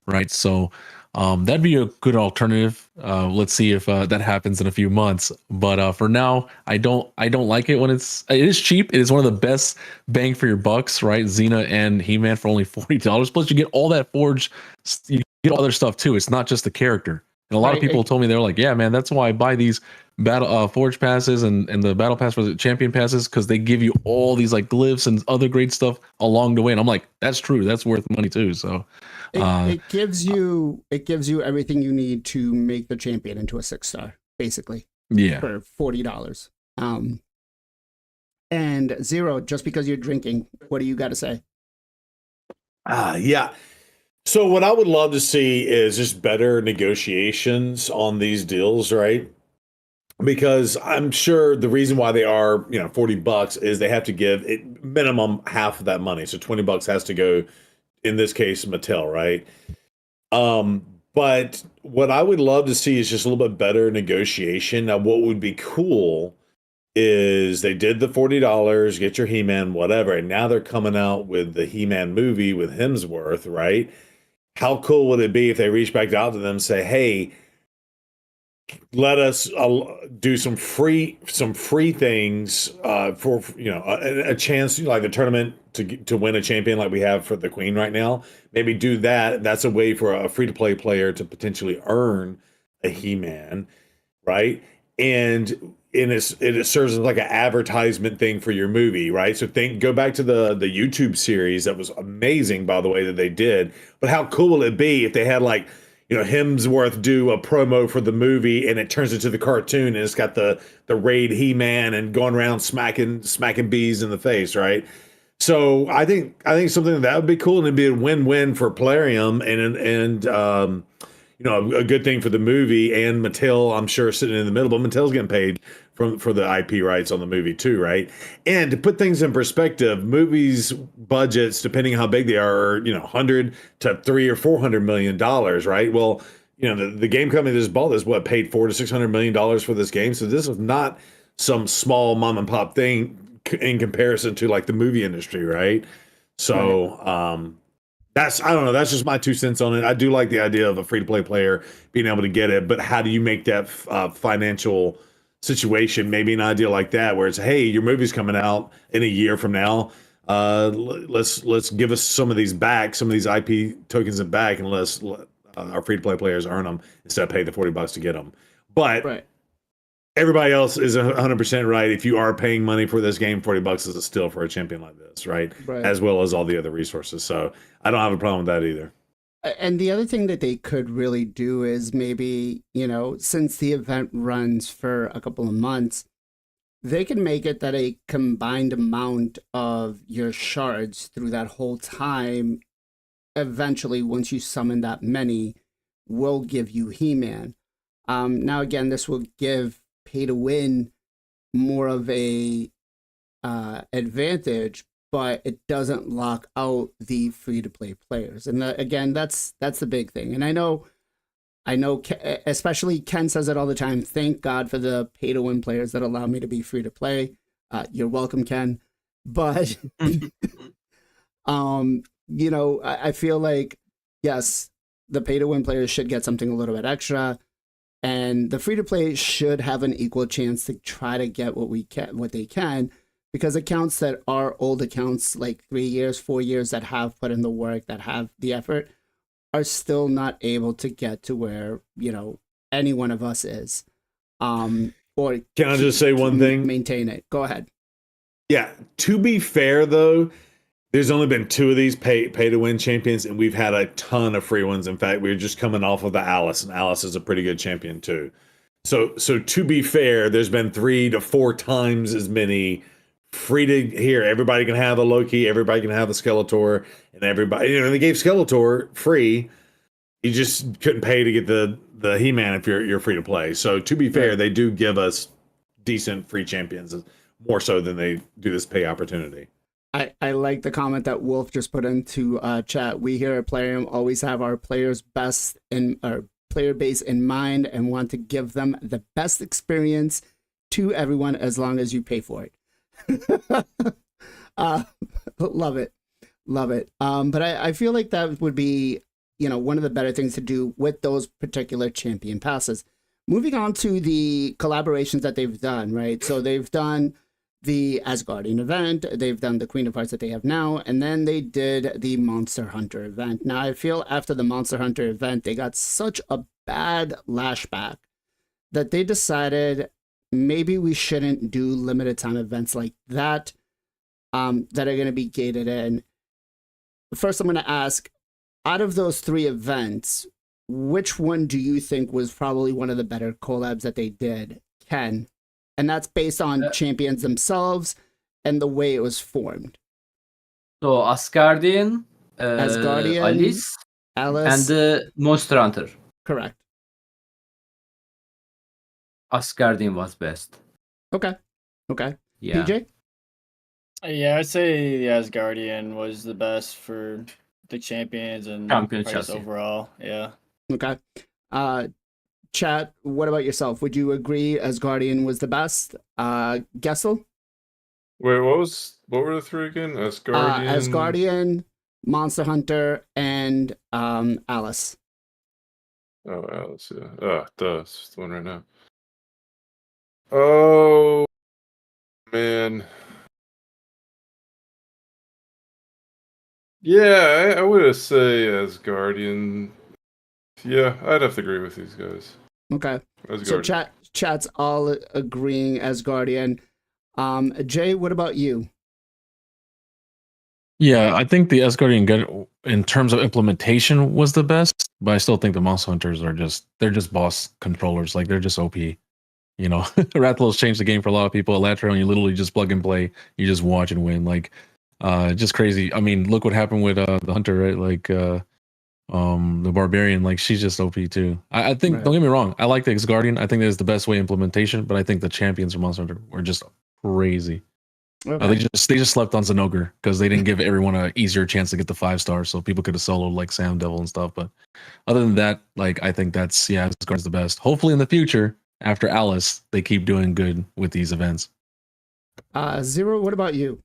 right? So that'd be a good alternative. Let's see if that happens in a few months. But for now, I don't like it when it is cheap. It is one of the best bang for your bucks, right? Xena and He-Man for only $40. Plus, you get all that forge. You get other stuff too. It's not just the character. And a lot of people told me they're like, yeah, man, that's why I buy these battle forge passes and the battle pass for the champion passes, because they give you all these like glyphs and other great stuff along the way. And I'm like, that's true. That's worth money too. So it gives you everything you need to make the champion into a 6-star, basically. Yeah. For $40. And Zero, just because you're drinking, what do you got to say? Yeah. So what I would love to see is just better negotiations on these deals, right? Because I'm sure the reason why they are, $40 is they have to give it minimum half of that money. So $20 has to go, in this case, Mattel, right? But what I would love to see is just a little bit better negotiation. Now, what would be cool is they did the $40, get your He-Man, whatever, and now they're coming out with the He-Man movie with Hemsworth, right? How cool would it be if they reach back out to them and say, hey, let us do some free things for a chance like the tournament to win a champion like we have for the Queen right now. Maybe do that. That's a way for a free to play player to potentially earn a He-Man, right? And it serves as like an advertisement thing for your movie, right? So go back to the YouTube series that was amazing, by the way, that they did. But how cool will it be if they had like, Hemsworth do a promo for the movie and it turns into the cartoon and it's got the Raid He-Man and going around smacking bees in the face, right? So I think something that would be cool and it'd be a win-win for Plarium and a good thing for the movie and Mattel, I'm sure, sitting in the middle, but Mattel's getting paid for the IP rights on the movie too, right? And to put things in perspective, movies budgets, depending how big they are, 100 to 300 or 400 million dollars, right? Well, the game company that just bought this, paid $400 to $600 million for this game. So this is not some small mom and pop thing in comparison to like the movie industry, right? So, I don't know. That's just my 2 cents on it. I do like the idea of a free to play player being able to get it, but how do you make that financial situation? Maybe an idea like that, where it's, hey, your movie's coming out in a year from now. Let's give us some of these back, some of these IP tokens back, and let our free to play players earn them instead of pay the $40 to get them. But Right. everybody else is 100% right. If you are paying money for this game, $40 is a steal for a champion like this, right? Right. As well as all the other resources. So I don't have a problem with that either. And the other thing that they could really do is maybe, since the event runs for a couple of months, they can make it that a combined amount of your shards through that whole time, eventually, once you summon that many, will give you He-Man. Now, again, this will give pay to win more of a advantage, but it doesn't lock out the free to play players. And again, that's the big thing. And I know, especially Ken says it all the time. Thank God for the pay to win players that allow me to be free to play. You're welcome, Ken. But I feel like, yes, the pay to win players should get something a little bit extra. And the free to play should have an equal chance to try to get what they can, because accounts that are old accounts, like 3 years, 4 years, that have put in the work, that have the effort, are still not able to get to where, any one of us is. Or can I just say one thing? Maintain it. Go ahead. Yeah. To be fair, though, there's only been 2 of these pay to win champions, and we've had a ton of free ones. In fact, we were just coming off of the Alice, and Alice is a pretty good champion too. So to be fair, there's been 3 to 4 times as many free to here. Everybody can have a Loki, everybody can have a Skeletor, and everybody, they gave Skeletor free. You just couldn't pay to get the He-Man if you're free to play. So to be fair, they do give us decent free champions, more so than they do this pay opportunity. I like the comment that Wolf just put into chat. We here at Plarium always have our players' best in our player base in mind and want to give them the best experience to everyone as long as you pay for it. Love it. But I feel like that would be, one of the better things to do with those particular champion passes. Moving on to the collaborations that they've done, right? So they've done the Asgardian event, they've done the Queen of Hearts that they have now, and then they did the Monster Hunter event. Now, I feel after the Monster Hunter event, they got such a bad lashback that they decided maybe we shouldn't do limited time events like that, that are going to be gated in. First, I'm going to ask, out of those 3 events, which one do you think was probably one of the better collabs that they did, Ken? And that's based on champions themselves and the way it was formed. So Asgardian, Asgardian, Alice, and the Monster Hunter. Correct. Asgardian was best. Okay. Yeah. PJ? Yeah, I'd say the Asgardian was the best for the champions and Champion price chassis. overall. Yeah. Okay. Chat, what about yourself? Would you agree Asgardian was the best? Gessel? Wait, what were the 3 again? Asgardian. Asgardian, Monster Hunter, and Alice. Oh, Alice, yeah. It's the one right now. Oh, man. Yeah, I would say Asgardian. Yeah, I'd have to agree with these guys. Okay. So Asgardian. chat's all agreeing as Guardian. Jay, what about you? Yeah, I think the Asgardian in terms of implementation was the best, but I still think the Mouse Hunters are they're just boss controllers. Like they're just OP. You know, Rathalos changed the game for a lot of people. Elatrion, you literally just plug and play. You just watch and win. Like, just crazy. I mean, look what happened with the Hunter, right? Like, the Barbarian. Like, she's just OP too. I think. Right. Don't get me wrong. I like the X Guardian. I think that is the best way implementation. But I think the champions of Monster Hunter were just crazy. Okay. They just slept on Zenogre because they didn't give everyone a easier chance to get the 5 stars, so people could have soloed like Sam Devil and stuff. But other than that, like I think Asgard's the best. Hopefully in the future, after Alice, they keep doing good with these events. Zero, what about you?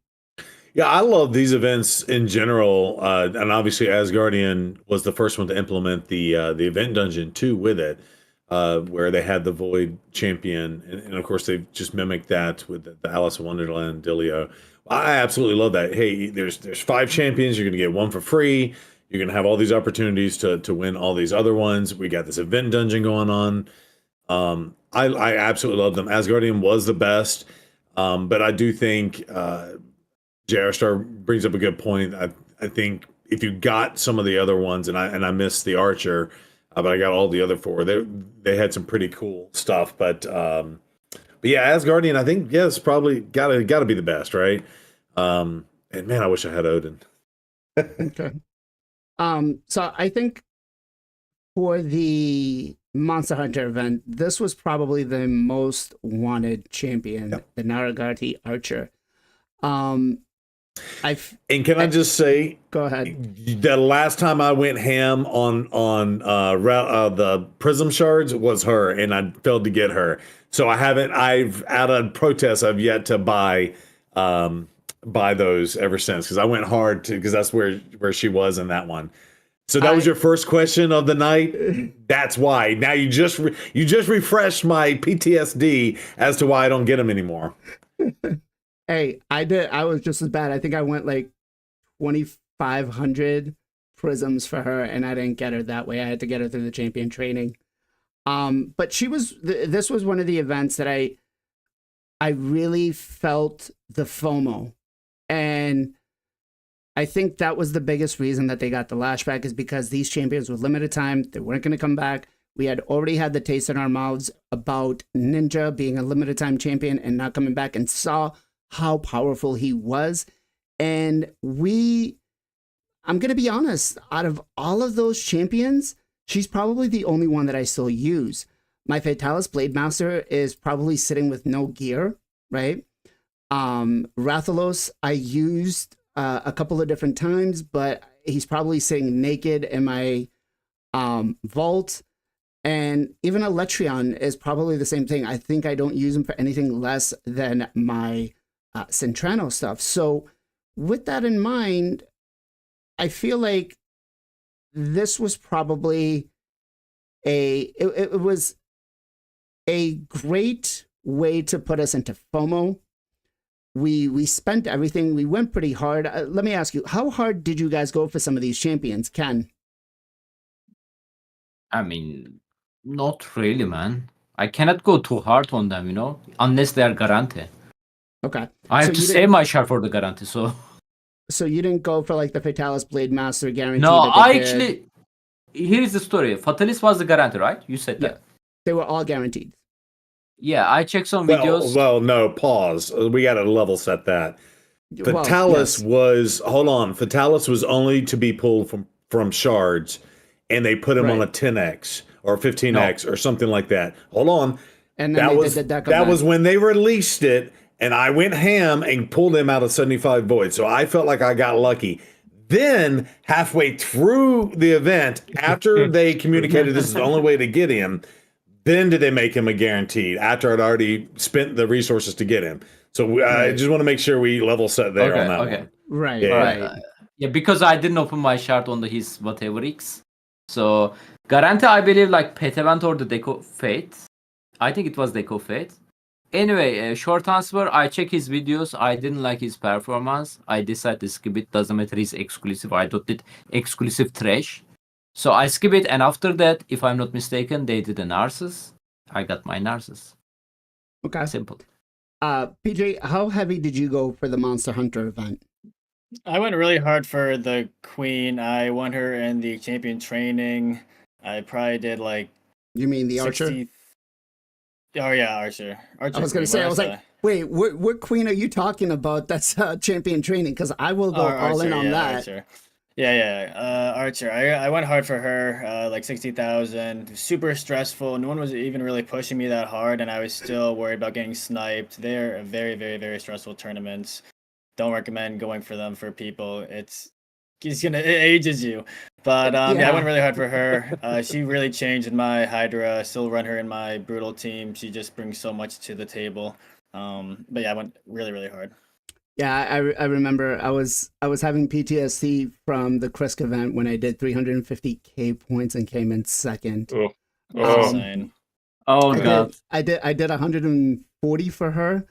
Yeah, I love these events in general, and obviously Asgardian was the first one to implement the event dungeon too with it, where they had the Void champion, and of course they've just mimicked that with the Alice in Wonderland Dilio. I absolutely love that. Hey, there's 5 champions. You're gonna get one for free. You're gonna have all these opportunities to win all these other ones. We got this event dungeon going on. I absolutely love them. Asgardian was the best, but I do think. JR Star brings up a good point. I think if you got some of the other ones, and I missed the Archer, but I got all the other 4. They had some pretty cool stuff. But yeah, Asgardian, I think yes, probably gotta be the best, right? And man, I wish I had Odin. Okay. So I think for the Monster Hunter event, this was probably the most wanted champion, the Naragati Archer. And can I just say, go ahead. The last time I went ham on the Prism shards was her, and I failed to get her. So I've out of protest, I've yet to buy those ever since, because I went hard because that's where she was in that one. So that was your first question of the night. That's why. Now you just refreshed my PTSD as to why I don't get them anymore. Hey, I was just as bad. I think I went like 2,500 prisms for her, and I didn't get her that way. I had to get her through the champion training. But this was one of the events that I really felt the FOMO. And I think that was the biggest reason that they got the lashback, is because these champions were limited time. They weren't going to come back. We had already had the taste in our mouths about Ninja being a limited time champion and not coming back, and saw how powerful he was. And I'm going to be honest, out of all of those champions, she's probably the only one that I still use. My Fatalis Blade Master is probably sitting with no gear, right? Rathalos I used a couple of different times, but he's probably sitting naked in my vault. And even Elatrion is probably the same thing. I think I don't use him for anything less than my Centrano stuff. So with that in mind, I feel like this was probably it was a great way to put us into FOMO. We spent everything. We went pretty hard. Let me ask you, how hard did you guys go for some of these champions, Ken? I mean, not really, man. I cannot go too hard on them, unless they are Garante. Okay. I have to save my shard for the Garante, so... So you didn't go for like the Fatalis Blade Master guarantee? No, here is the story. Fatalis was the Garante, right? You said that. They were all guaranteed. Yeah, I checked some videos. Well, no, pause. We got to level set that. Fatalis Fatalis was only to be pulled from shards, and they put him on a 10x or 15x or something like that. Hold on. And then that was when they released it, and I went ham and pulled him out of 75 Void. So I felt like I got lucky. Then, halfway through the event, after they communicated this is the only way to get him, then did they make him a guaranteed, after I'd already spent the resources to get him. So I just want to make sure we level set there on that one. Right, Yeah. right. Yeah, because I didn't open my shard on his whatever X. So Garanti, I believe, like Pet Event or the Deco Fate. I think it was Deco Fate. Anyway, short answer, I check his videos. I didn't like his performance. I decided to skip it. Doesn't matter, he's exclusive. I thought it exclusive trash. So I skip it, and after that, if I'm not mistaken, they did a Narcissus. I got my Narcissus. Okay. Simple. PJ, how heavy did you go for the Monster Hunter event? I went really hard for the queen. I won her in the champion training. I probably did like You mean the Archer? 60... Oh yeah, Archer. Archer. I was gonna queen. say, What I was else like, wait, what queen are you talking about? That's champion training, because I will go all in on that. Archer. Yeah. Archer. I went hard for her, like 60,000. Super stressful. No one was even really pushing me that hard, and I was still worried about getting sniped. They're very, very, very stressful tournaments. Don't recommend going for them for people. It ages you. But yeah, I went really hard for her. She really changed in my Hydra. Still run her in my Brutal team. She just brings so much to the table. But yeah, I went really, really hard. Yeah, I remember I was having PTSD from the Krisk event when I did 350k points and came in second. Insane. God. I did 140 for her.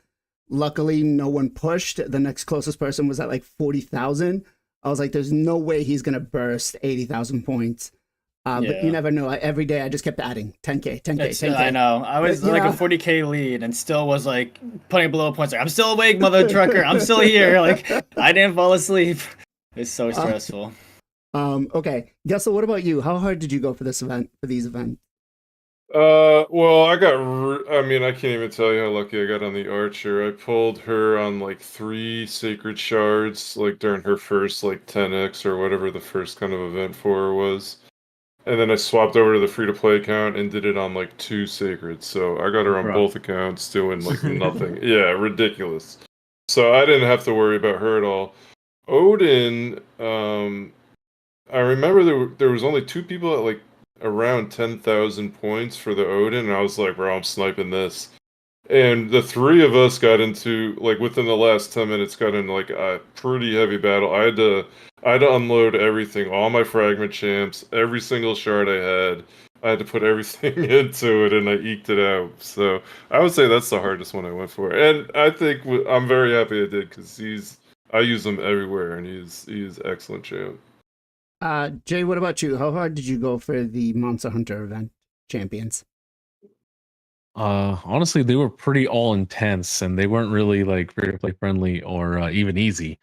Luckily, no one pushed. The next closest person was at like 40,000. I was like, there's no way he's gonna burst 80,000 points. But you never know. Every day I just kept adding 10k, 10k. I know. I was like a 40k lead and still was like putting below points. Like, I'm still awake, mother trucker. I'm still here. Like, I didn't fall asleep. It's so stressful. Okay. Guess what about you? How hard did you go for these events? Well, I can't even tell you how lucky I got on the Archer. I pulled her on like 3 sacred shards, like during her first like 10x or whatever the first kind of event for her was. And then I swapped over to the free-to-play account and did it on like 2 sacred. So I got her on both accounts doing like nothing. Yeah, ridiculous. So I didn't have to worry about her at all. Odin, I remember there was only 2 people at like around 10,000 points for the Odin, and I was like, bro, I'm sniping this. And the 3 of us got into, like, within the last 10 minutes, got into like a pretty heavy battle. I had to unload everything, all my fragment champs, every single shard I had. I had to put everything into it, and I eked it out. So I would say that's the hardest one I went for. And I think I'm very happy I did, because I use him everywhere, and he's excellent champ. Jay, what about you? How hard did you go for the Monster Hunter event champions? Honestly, they were pretty all intense, and they weren't really like free-to-play friendly or even easy.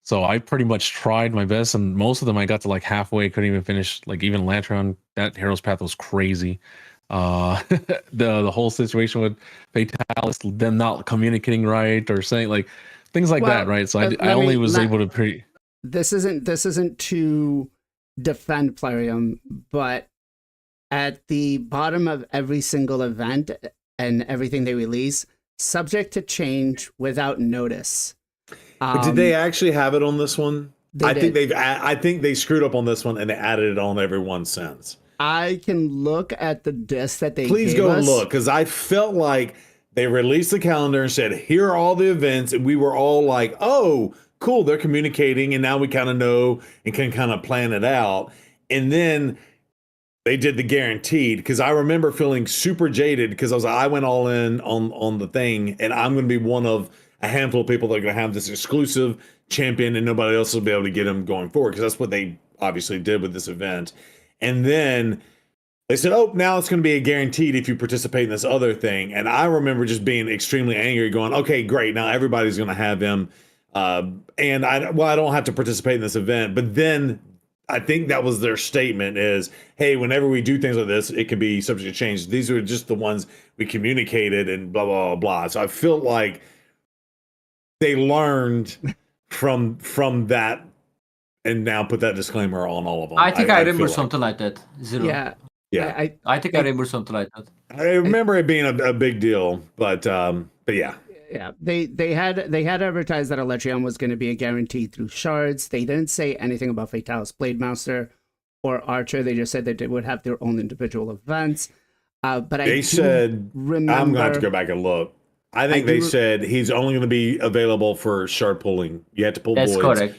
So I pretty much tried my best, and most of them I got to like halfway, couldn't even finish. Like even Lantern, that Hero's Path was crazy. The whole situation with Fatalis, them not communicating right or saying like things like that, right? So I only was able to This isn't to defend Plarium, but at the bottom of every single event and everything they release, subject to change without notice. But did they actually have it on this one? I did. think they screwed up on this one and they added it on every one since. I can look at the disc that they Please gave go us. look, because I felt like they released the calendar and said, here are all the events, and we were all like, oh, cool, they're communicating, and now we kind of know and can kind of plan it out. And then they did the guaranteed, because I remember feeling super jaded because I went all in on the thing, and I'm going to be one of a handful of people that are going to have this exclusive champion, and nobody else will be able to get him going forward, because that's what they obviously did with this event. And then they said, oh, now it's going to be a guaranteed if you participate in this other thing. And I remember just being extremely angry, going, okay, great, now everybody's going to have him. And I don't have to participate in this event. But then I think that was their statement is, hey, whenever we do things like this, it can be subject to change. These are just the ones we communicated and blah, blah, blah, blah. So I feel like they learned from that and now put that disclaimer on all of them. I think I remember something like that. Zero. Yeah. I think I remember something like that. I remember it being a big deal, but yeah. Yeah, they had advertised that Aletrion was going to be a guarantee through shards. They didn't say anything about Fatalis, Blade Master, or Archer. They just said that they would have their own individual events. But they said, remember, I'm going to have to go back and look. I think they said he's only going to be available for shard pulling. You have to pull voids. That's correct.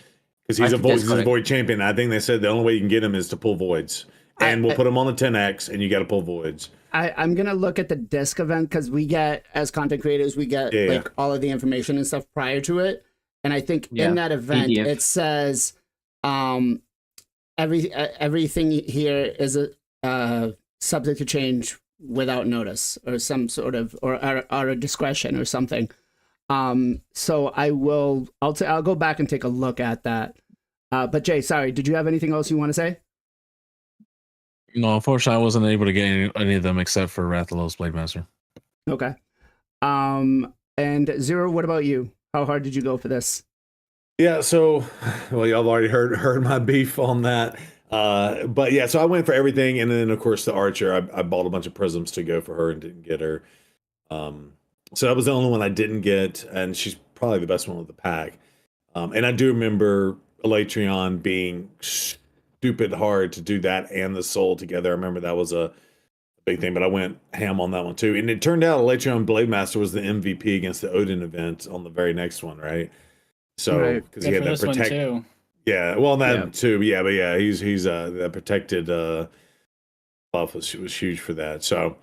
Because he's a void champion. I think they said the only way you can get him is to pull voids. and we'll put them on the 10x, and you got to pull voids. I'm gonna look at the disc event because we get, as content creators, we get like all of the information and stuff prior to it, and I think in that event PDF. it says everything here is subject to change without notice or some sort of or a discretion or something. So I'll go back and take a look at that. But Jay, sorry, did you have anything else you want to say? No, unfortunately, I wasn't able to get any of them except for Rathalos Blade Master. Okay. And Zero, what about you? How hard did you go for this? Yeah, so well, y'all already heard my beef on that. But yeah, so I went for everything, and then of course the Archer, I bought a bunch of prisms to go for her and didn't get her. So that was the only one I didn't get, and she's probably the best one of the pack. And I do remember Elytrion being stupid hard to do that and the Soul together. I remember that was a big thing, but I went ham on that one too. And it turned out Elytrion Blade Master was the MVP against the Odin event on the very next one, right? So because he had that protect. Too. Yeah, well, that too. Yeah, but yeah, he's that protected buff was huge for that. So,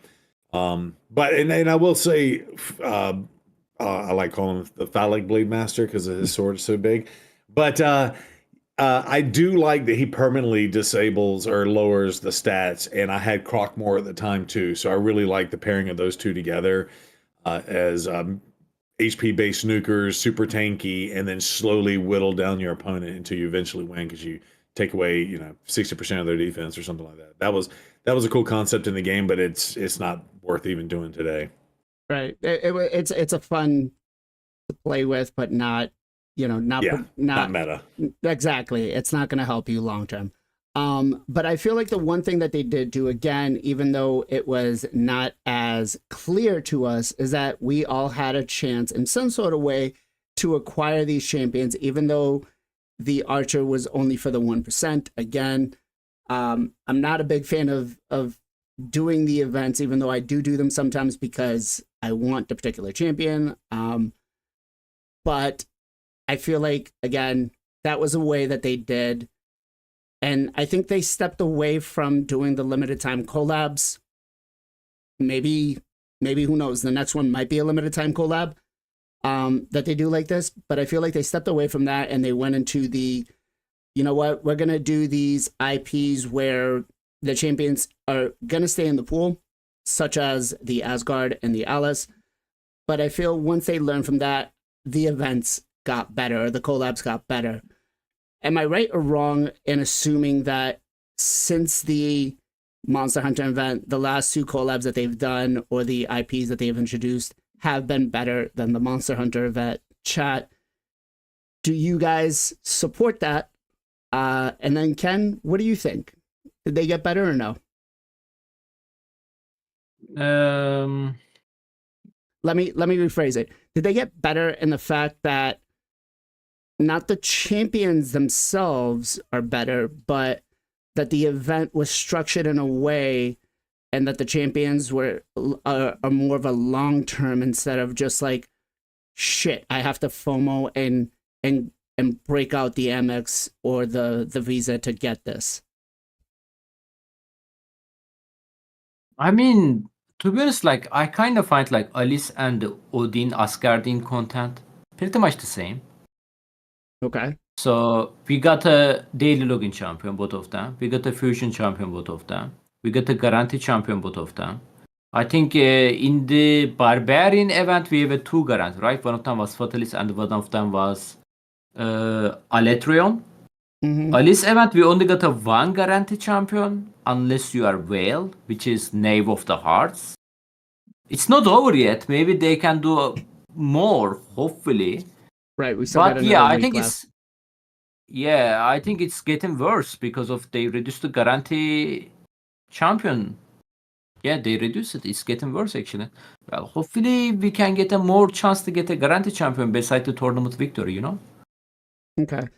but and I will say, I like calling him the Phallic Blade Master because his sword is so big. But I do like that he permanently disables or lowers the stats, and I had Crockmore at the time too, so I really like the pairing of those two together as HP-based nukers, super tanky, and then slowly whittle down your opponent until you eventually win because you take away 60% of their defense or something like that. That was a cool concept in the game, but it's not worth even doing today. Right. It's a fun to play with, but not. Not meta. Exactly. It's not going to help you long term. But I feel like the one thing that they did do, again, even though it was not as clear to us, is that we all had a chance in some sort of way to acquire these champions, even though the Archer was only for the 1%. Again, I'm not a big fan of doing the events, even though I do them sometimes because I want the particular champion. But I feel like, again, that was a way that they did. And I think they stepped away from doing the limited time collabs. Maybe who knows? The next one might be a limited time collab that they do like this. But I feel like they stepped away from that and they went into the, you know what, we're going to do these IPs where the champions are going to stay in the pool, such as the Asgard and the Alice. But I feel once they learn from that, the events got better, the collabs got better. Am I right or wrong in assuming that since the Monster Hunter event, the last two collabs that they've done or the IPs that they've introduced have been better than the Monster Hunter event? Chat, do you guys support that? And then Ken, what do you think? Did they get better or no? Let me rephrase it. Did they get better in the fact that not the champions themselves are better, but that the event was structured in a way and that the champions are more of a long term instead of just like, shit, I have to FOMO and break out the Amex or the Visa to get this? I mean, to be honest, like I kind of find like Alice and Odin Asgardian content pretty much the same. Okay. So we got a daily login champion, both of them. We got a fusion champion, both of them. We got a guarantee champion, both of them. I think in the Barbarian event, we have two guarantees, right? One of them was Fatalis and one of them was Elytrion. Mm-hmm. Alice event, we only got a one guarantee champion, unless you are Whale, which is Knave of the Hearts. It's not over yet. Maybe they can do more, hopefully. Right, we still got But another yeah, I week think left. I think it's getting worse because of they reduced the guarantee champion. Yeah, they reduced it. It's getting worse actually. Well, hopefully we can get a more chance to get a guarantee champion beside the tournament victory, you know? Okay.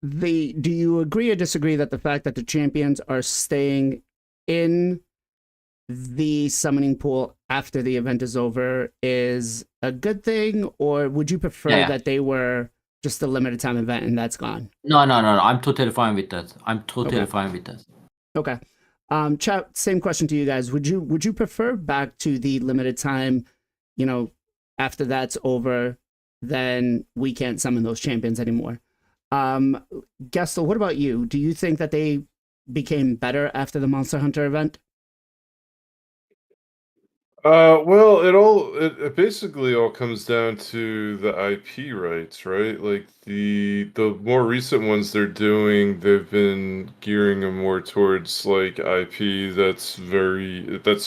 Do you agree or disagree that the fact that the champions are staying in the summoning pool after the event is over is a good thing, or would you prefer that they were just a limited time event and that's gone? No. I'm totally fine with that. I'm totally Okay. fine with that. Okay. Chat, same question to you guys. Would you prefer back to the limited time, you know, after that's over, then we can't summon those champions anymore? Gestel, what about you? Do you think that they became better after the Monster Hunter event? Well, it basically all comes down to the IP rights, right? Like the more recent ones they're doing, they've been gearing them more towards like IP that's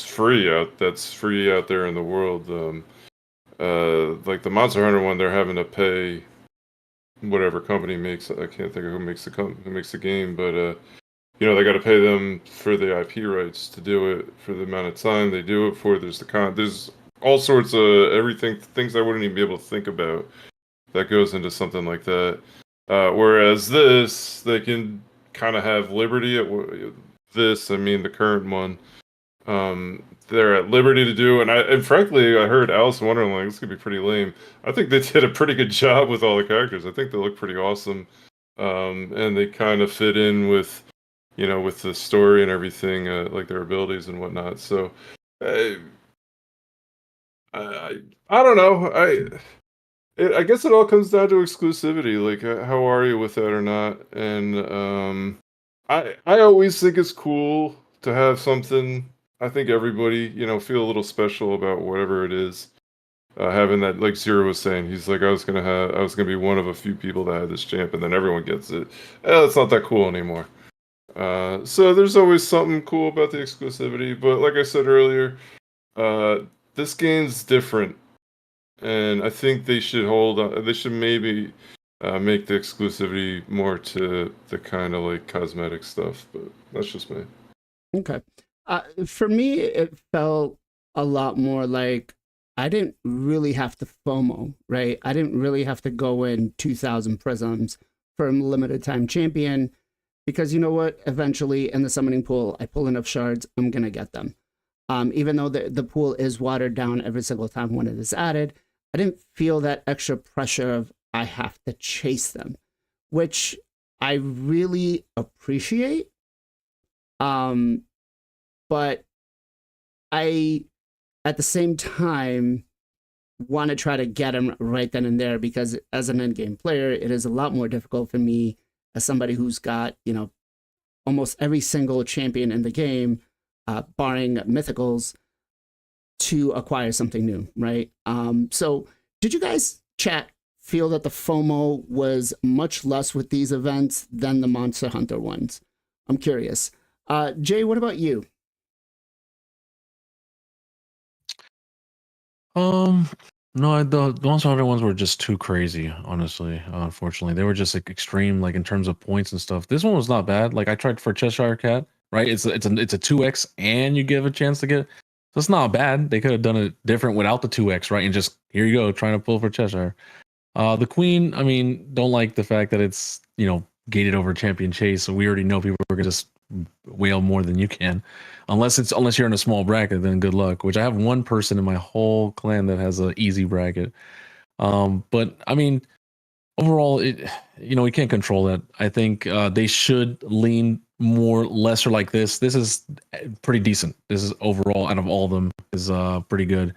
free out there in the world. Like the Monster Hunter one, they're having to pay whatever company makes. I can't think of who makes the game, but you know, they got to pay them for the IP rights to do it for the amount of time they do it for. There's all sorts of things I wouldn't even be able to think about that goes into something like that. Whereas this, they can kind of have liberty at this. I mean, the current one, they're at liberty to do. And frankly, I heard Alice in Wonderland. This could be pretty lame. I think they did a pretty good job with all the characters. I think they look pretty awesome, and they kind of fit in with, you know, with the story and everything, like their abilities and whatnot. So, I don't know. I guess it all comes down to exclusivity. Like, how are you with that or not? And I always think it's cool to have something. I think everybody, you know, feel a little special about whatever it is. Having that, like Zero was saying, he's like, I was gonna be one of a few people that had this champ, and then everyone gets it. It's not that cool anymore. So there's always something cool about the exclusivity, but like I said earlier, this game's different, and I think they should they should maybe make the exclusivity more to the kind of like cosmetic stuff, but that's just me. Okay. For me, it felt a lot more like I didn't really have to FOMO, right? I didn't really have to go in 2,000 prisms for a limited time champion because you know what? Eventually, in the summoning pool, I pull enough shards, I'm going to get them. Even though the pool is watered down every single time when it is added, I didn't feel that extra pressure of I have to chase them, which I really appreciate. But I, at the same time, want to try to get him right then and there because as an endgame player, it is a lot more difficult for me as somebody who's got, you know, almost every single champion in the game, barring mythicals, to acquire something new, right? So did you guys feel that the FOMO was much less with these events than the Monster Hunter ones? I'm curious. Jay, what about you? No, the Monster Hunter ones were just too crazy, honestly. Unfortunately, they were just like extreme, like in terms of points and stuff. This one was not bad. Like I tried for Cheshire Cat, right? It's a 2x, and you give a chance to get. So it's not bad. They could have done it different without the 2x, right? And just here you go, trying to pull for Cheshire. The Queen, I mean, don't like the fact that it's, you know, gated over Champion Chase. So we already know people are gonna just whale more than you can, unless you're in a small bracket. Then good luck. Which I have one person in my whole clan that has an easy bracket. But I mean, overall, we can't control that. I think they should lean more lesser like this. This is pretty decent. This is overall out of all of them is pretty good.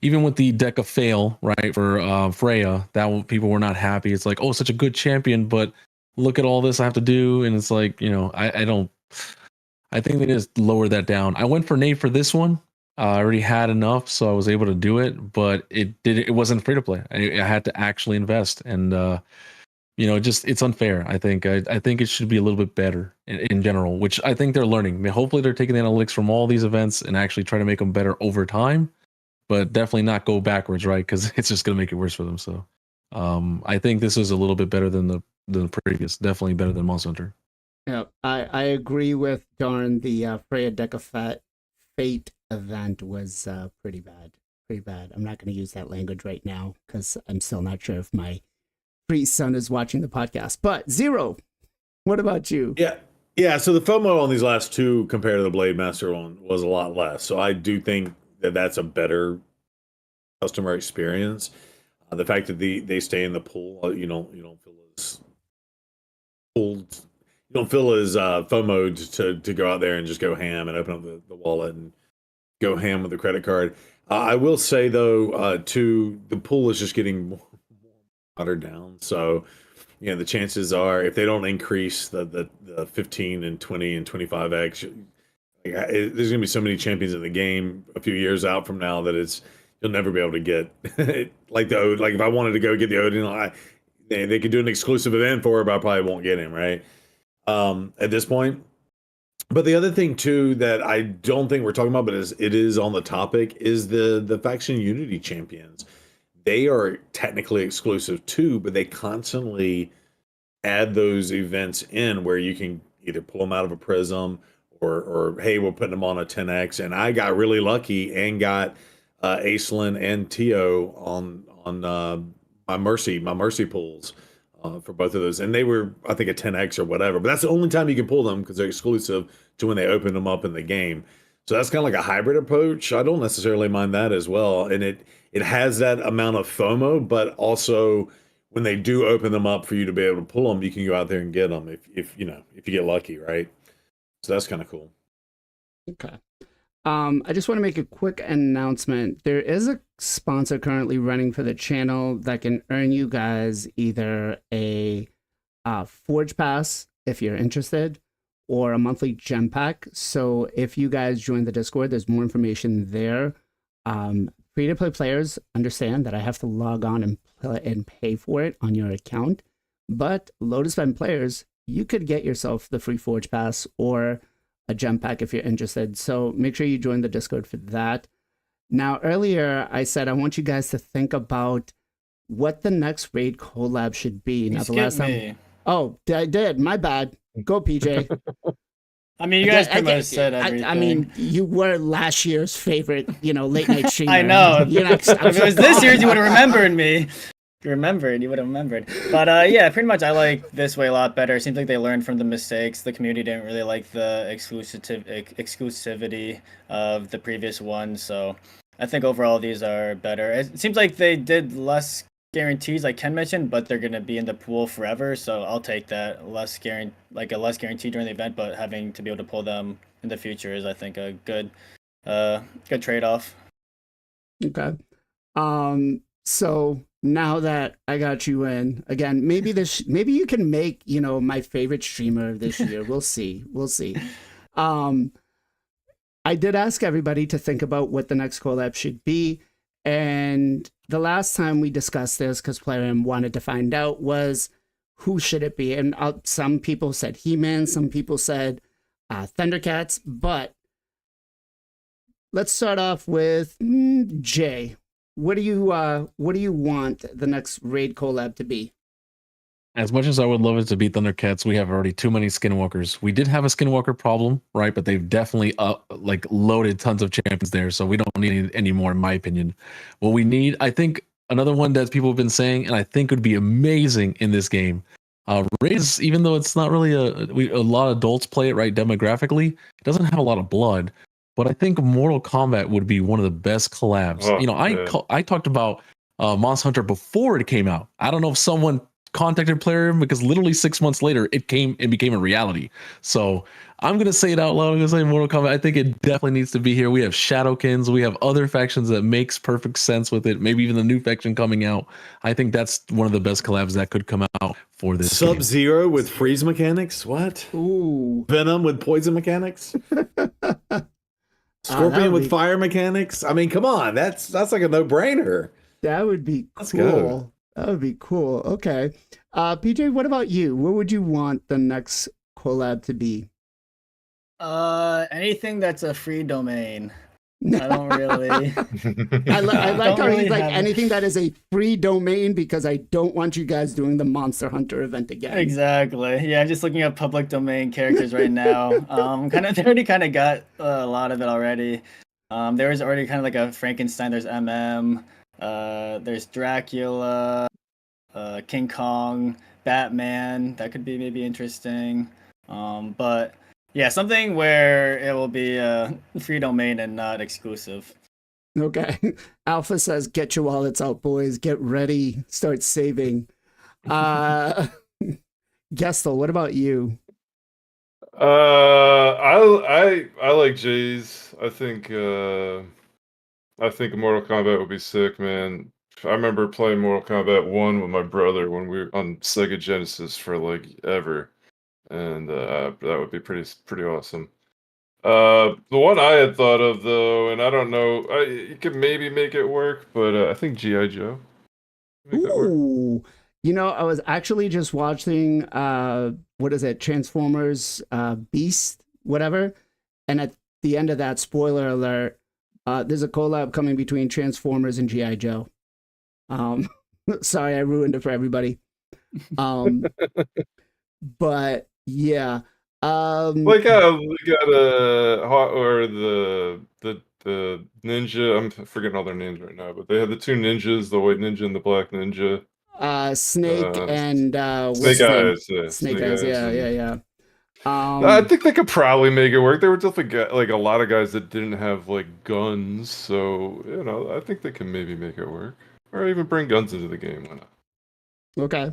Even with the deck of fail, right, for Freya, people were not happy. It's like, oh, such a good champion, but look at all this I have to do, and it's like, I think they just lower that down. I went for Nate for this one. I already had enough, so I was able to do it, but it wasn't free to play. I had to actually invest, and it's unfair. I think it should be a little bit better in general, which I think they're learning. I mean, hopefully they're taking the analytics from all these events and actually try to make them better over time, but definitely not go backwards, right? Because it's just going to make it worse for them. So I think this is a little bit better than the previous. Definitely better than Monster Hunter. Yeah, I agree with Darn. The Freya Deck of Fate event was pretty bad. Pretty bad. I'm not going to use that language right now because I'm still not sure if my priest son is watching the podcast. But Zero, what about you? Yeah. So the FOMO on these last two compared to the Blade Master one was a lot less. So I do think that that's a better customer experience. The fact that they stay in the pool, you don't feel as pulled, you don't feel as FOMO'd to go out there and just go ham and open up the wallet and go ham with the credit card. I will say though, too, the pool is just getting more watered down. So, the chances are if they don't increase the 15 and 20 and 25x, there's going to be so many champions in the game a few years out from now that you'll never be able to get like if I wanted to go get the Odin, they could do an exclusive event for it, but I probably won't get him right at this point. But the other thing too that I don't think we're talking about, but it is on the topic, is the faction unity champions. They are technically exclusive too, but they constantly add those events in where you can either pull them out of a prism or hey, we're putting them on a 10x. And I got really lucky and got Aislinn and Tio on my mercy pools for both of those, and they were, I think, a 10x or whatever. But that's the only time you can pull them because they're exclusive to when they open them up in the game. So that's kind of like a hybrid approach. I don't necessarily mind that as well, and it has that amount of FOMO, but also when they do open them up for you to be able to pull them, you can go out there and get them if you get lucky, right? So that's kind of cool. Okay. I just want to make a quick announcement. There is a sponsor currently running for the channel that can earn you guys either a Forge Pass if you're interested, or a monthly gem pack. So if you guys join the Discord, there's more information there. Free-to-play players understand that I have to log on and pay for it on your account. But low-to-spend players, you could get yourself the free Forge Pass or a gem pack if you're interested. So make sure you join the Discord for that. Now, earlier I said I want you guys to think about what the next raid collab should be. You now, the last time. me. Oh, I did. My bad. Go, PJ. I mean, you guys pretty much said everything. I mean, you were last year's favorite, late night streamer. I know. If it was this year's, you would have remembered me. If you remembered, you would have remembered. But yeah, pretty much I like this way a lot better. It seems like they learned from the mistakes. The community didn't really like the exclusivity of the previous one. So I think overall these are better. It seems like they did less guarantees, like Ken mentioned, but they're going to be in the pool forever. So I'll take that. Less guarantee during the event, but having to be able to pull them in the future is, I think, a good trade-off. Okay. So now that I got you in again, maybe you can make, my favorite streamer this year. We'll see. I did ask everybody to think about what the next collab should be. And the last time we discussed this, because Plarium wanted to find out, was who should it be? And some people said He-Man, some people said Thundercats, but let's start off with Jay. What do you want the next raid collab to be? As much as I would love it to be Thundercats, we have already too many Skinwalkers. We did have a Skinwalker problem, right? But they've definitely loaded tons of champions there, so we don't need any more, in my opinion. What we need, I think, another one that people have been saying, and I think would be amazing in this game. Raids, even though it's not really a lot of adults play it, right? Demographically, it doesn't have a lot of blood. But I think Mortal Kombat would be one of the best collabs. I talked about Monster Hunter before it came out. I don't know if someone contacted Plarium, because literally 6 months later it became a reality. So I'm gonna say it out loud. I'm gonna say Mortal Kombat. I think it definitely needs to be here. We have Shadowkins, we have other factions that makes perfect sense with it. Maybe even the new faction coming out. I think that's one of the best collabs that could come out for this. Sub-Zero with freeze mechanics. What? Ooh. Venom with poison mechanics. Scorpion with fire mechanics. I mean, come on, that's like a no-brainer. That would be cool. Let's go. That would be cool. Okay. PJ, what about you? What would you want the next collab to be? Anything that's a free domain. I don't really. I like how he's like anything that is a free domain, because I don't want you guys doing the Monster Hunter event again. Exactly. Yeah, I'm just looking at public domain characters right now. They already kind of got a lot of it already. There was already kind of like a Frankenstein. There's MM. There's Dracula, King Kong, Batman. That could be maybe interesting. But yeah, something where it will be free domain and not exclusive. Okay. Alpha says, "Get your wallets out, boys. Get ready. Start saving." Uh, Gestel, what about you? I like Jay's. I think Mortal Kombat would be sick, man. I remember playing Mortal Kombat 1 with my brother when we were on Sega Genesis for like ever. And that would be pretty awesome. The one I had thought of though, and I don't know, you could maybe make it work, but I think GI Joe make that work. Ooh. You know, I was actually just watching what is it, Transformers Beast, whatever. And at the end of that, spoiler alert, there's a collab coming between Transformers and G.I. Joe. Sorry, I ruined it for everybody. But yeah. Like we got or the ninja. I'm forgetting all their names right now, but they have the two ninjas, the white ninja and the black ninja. Snake and what's Snake his name? Eyes, yeah, Snake Eyes, yeah, and- yeah, yeah. I think they could probably make it work. There were definitely like a lot of guys that didn't have like guns, so I think they can maybe make it work, or even bring guns into the game. Why not? Okay.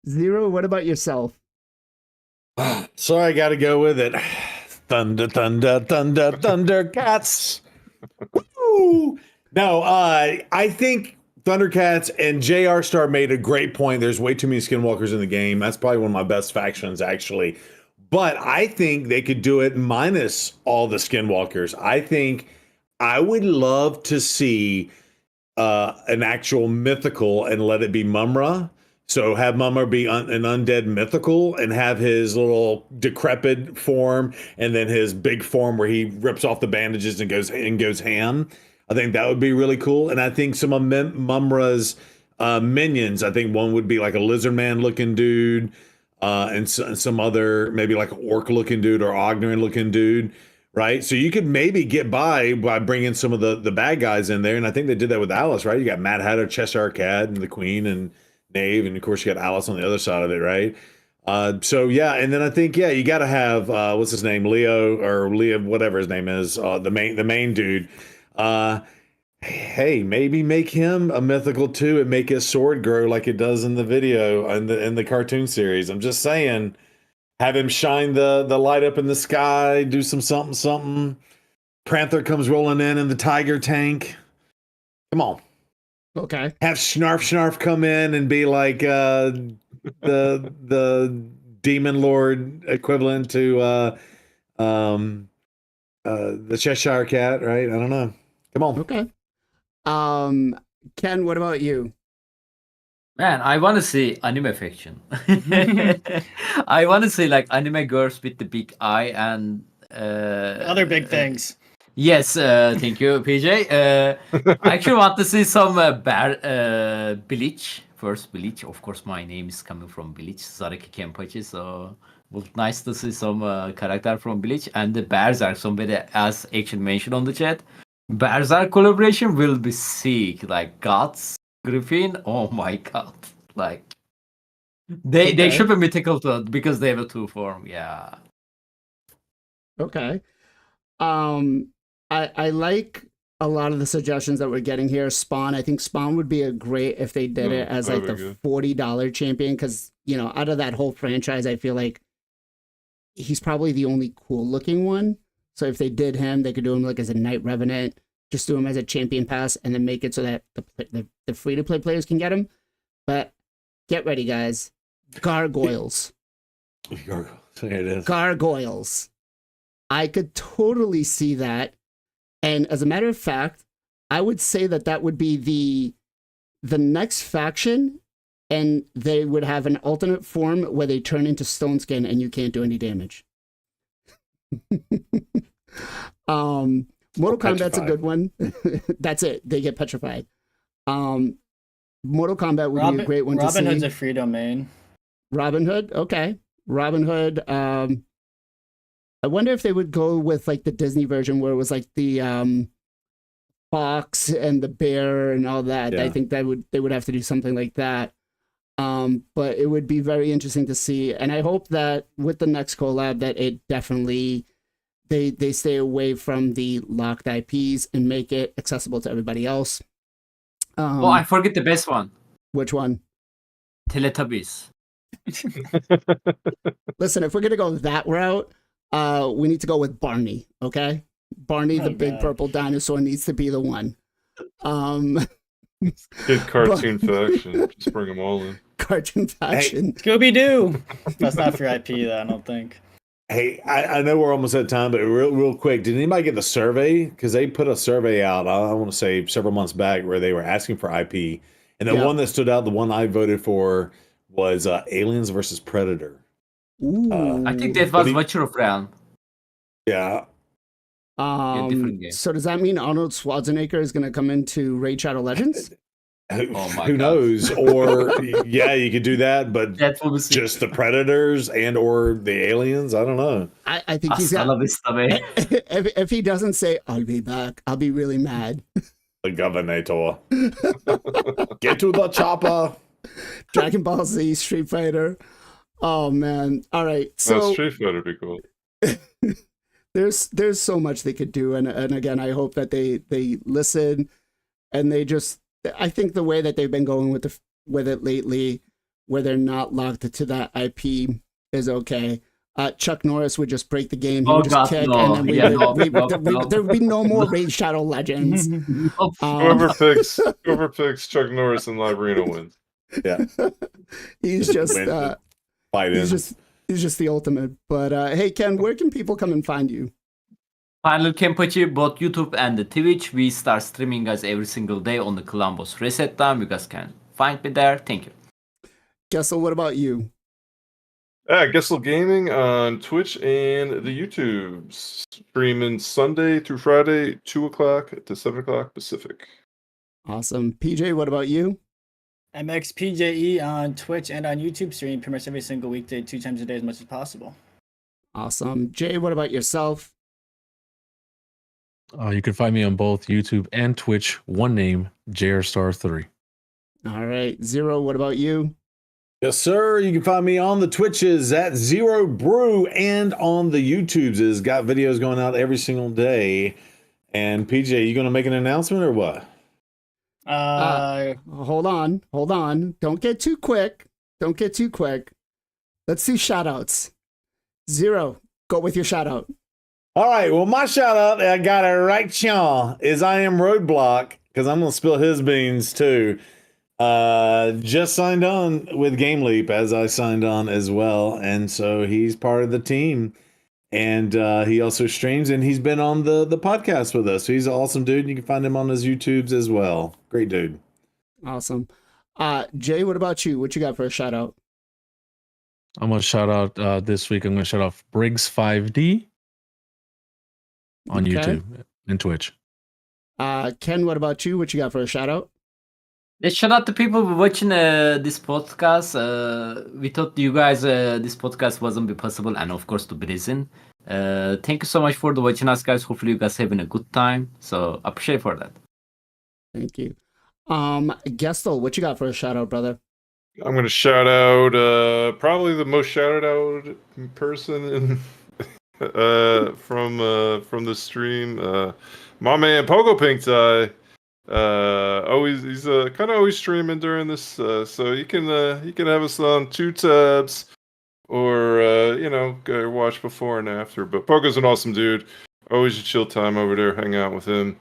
Zero, what about yourself? So I got to go with it. Thunder, thunder, thunder, Thundercats. Woo! No, I think Thundercats and JR Star made a great point. There's way too many skinwalkers in the game. That's probably one of my best factions, actually. But I think they could do it minus all the skinwalkers. I think I would love to see an actual mythical and let it be Mumra. So have Mumra be an undead mythical and have his little decrepit form and then his big form where he rips off the bandages and goes ham. I think that would be really cool. And I think some of Mumra's minions, I think one would be like a lizard man looking dude, and some other maybe like an orc looking dude or Ognoran looking dude. Right. So you could maybe get by bringing some of the bad guys in there. And I think they did that with Alice, right? You got Mad Hatter, Cheshire Cat, and the Queen and Knave. And of course, you got Alice on the other side of it, right? So yeah. And then I think, yeah, you got to have, what's his name? Leo, whatever his name is, the main dude. Hey, maybe make him a mythical too and make his sword grow like it does in the video in the cartoon series. I'm just saying. Have him shine the light up in the sky, do some something. Panther comes rolling in the tiger tank. Come on. Okay. Have Snarf come in and be like the demon lord equivalent to the Cheshire Cat, right? I don't know. Come on. Okay. Ken, what about you? Man, I want to see anime fiction. I want to see like anime girls with the big eye and Other big things. Yes, thank you, PJ. I actually want to see some Bleach. First Bleach, of course. My name is coming from Bleach, Zaraki Kenpachi. So, well, nice to see some character from Bleach and the Berserk. Somebody else actually mentioned on the chat. Berserk collaboration will be sick. Like Guts, Griffin. Oh my god! Like they should be mythical too because they have a two form. Yeah. Okay. I like a lot of the suggestions that we're getting here. Spawn, I think Spawn would be a great if they did it as like the $40 champion, because out of that whole franchise, I feel like he's probably the only cool looking one. So if they did him, they could do him like as a Knight Revenant, just do him as a champion pass, and then make it so that the free to play players can get him. But get ready, guys. Gargoyles. There it is. Gargoyles. I could totally see that. And as a matter of fact, I would say that would be the next faction, and they would have an alternate form where they turn into stone skin and you can't do any damage. Mortal Kombat's a good one. That's it. They get petrified. Mortal Kombat would be a great one to see. Robin Hood's a free domain. Robin Hood? Okay. Robin Hood. I wonder if they would go with like the Disney version where it was like the fox and the bear and all that. Yeah. I think they would have to do something like that. But it would be very interesting to see. And I hope that with the next collab that it definitely they stay away from the locked IPs and make it accessible to everybody else. Oh, I forget the best one. Which one? Teletubbies. Listen, if we're gonna go that route, we need to go with Barney. Okay, Barney, the big purple dinosaur, needs to be the one. Kid cartoon faction. Just bring them all in. Cartoon faction. Scooby Doo. That's not for IP though, I don't think. Hey, I know we're almost at time, but real quick, did anybody get the survey? Because they put a survey out, I want to say several months back, where they were asking for IP. And the one that stood out, the one I voted for, was Aliens versus Predator. Ooh. I think that was Watcher of Realm. Yeah. Different game. So does that mean Arnold Schwarzenegger is going to come into Raid Shadow Legends? Who knows? Or yeah, you could do that, but That's what we see. just the Predators and or the aliens. I don't know. I think he's Hasta la got. vista, baby. If he doesn't say I'll be back, I'll be really mad. The Governor. Get to the chopper. Dragon Ball Z, Street Fighter. Oh man! All right, so Street Fighter would be cool. there's so much they could do, and again, I hope that they listen, and they just. I think the way that they've been going with it lately, where they're not locked to that IP, is okay. Chuck Norris would just break the game. He would just kick, and then there would be no more Raid Shadow Legends. Whoever picks Chuck Norris and Librino wins. Yeah, he's just fight in. He's just the ultimate. But hey, Ken, where can people come and find you? Final Kenpachi, both YouTube and the Twitch. We start streaming guys every single day on the Columbus Reset Time. You guys can find me there. Thank you. Gessel, what about you? Gessel Gaming on Twitch and the YouTube. Streaming Sunday through Friday, 2 o'clock to 7 o'clock Pacific. Awesome. PJ, what about you? MXPJE on Twitch and on YouTube, streaming pretty much every single weekday, 2 times a day as much as possible. Awesome. Jay, what about yourself? You can find me on both YouTube and Twitch. One name, JRStar3. All right. Zero, what about you? Yes, sir. You can find me on the Twitches at Zero Brew and on the YouTubes. Has got videos going out every single day. And PJ, you going to make an announcement or what? Hold on. Don't get too quick. Let's see shout outs. Zero, go with your shout out. All right. Well, my shout out, I got it right, y'all, is I Am Roadblock, because I'm going to spill his beans too. Just signed on with Game Leap, as I signed on as well. And so he's part of the team. And he also streams, and he's been on the podcast with us. So he's an awesome dude. You can find him on his YouTubes as well. Great dude. Awesome. Jay, what about you? What you got for a shout out? I'm going to shout out this week. I'm going to shout out Briggs 5D on YouTube and Twitch. Ken, what about you? What you got for a shout out? Let's shout out to people watching this podcast. We thought you guys this podcast wasn't be possible, and of course to Brizin. Thank you so much for watching us, guys. Hopefully you guys having a good time. So appreciate for that. Thank you. Gestel, what you got for a shout out, brother? I'm going to shout out probably the most shouted out person from the stream. My man Pogo Pink Tie. He's kind of always streaming during this, so you can have us on 2 tabs, or go watch before and after. But Pogo's an awesome dude. Always a chill time over there. Hang out with him.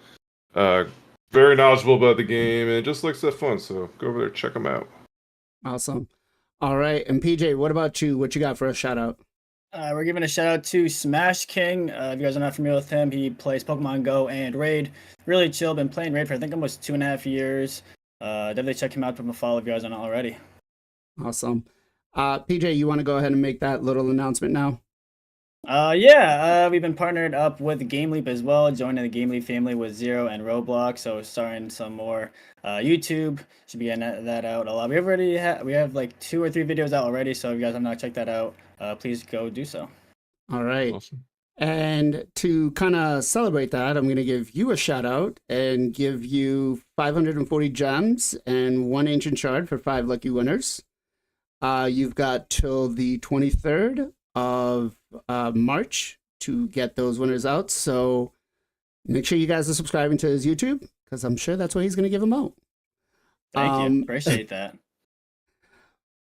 Very knowledgeable about the game and just likes to have fun. So go over there, check him out. Awesome. All right, and PJ, what about you? What you got for a shout out? We're giving a shout out to Smash King. If you guys are not familiar with him, he plays Pokemon Go and Raid. Really chill. Been playing Raid for I think almost 2.5 years. Definitely check him out. Put him a follow if you guys are not already. Awesome. PJ, you want to go ahead and make that little announcement now? We've been partnered up with Game Leap as well, joining the Game Leap family with Zero and Roblox. So starting some more YouTube. Should be getting that out a lot. We have like 2 or 3 videos out already. So if you guys have not checked that out, please go do so. All right. Awesome. And to kind of celebrate that, I'm going to give you a shout out and give you 540 gems and 1 ancient shard for 5 lucky winners. You've got till the 23rd of March to get those winners out. So make sure you guys are subscribing to his YouTube, because I'm sure that's where he's going to give them out. Thank you. Appreciate that.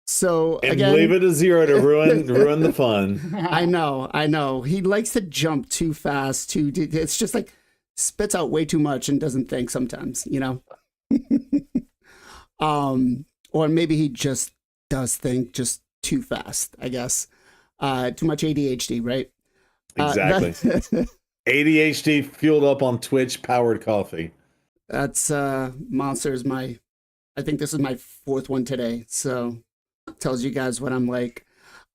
So And again, leave it a 0 to ruin the fun. I know. He likes to jump too fast. It's just like spits out way too much and doesn't think sometimes, you know. Or maybe he just does think just too fast, I guess. Too much ADHD, right? Exactly. ADHD fueled up on Twitch powered coffee. That's Monster's I think this is my 4th one today, so tells you guys what I'm like.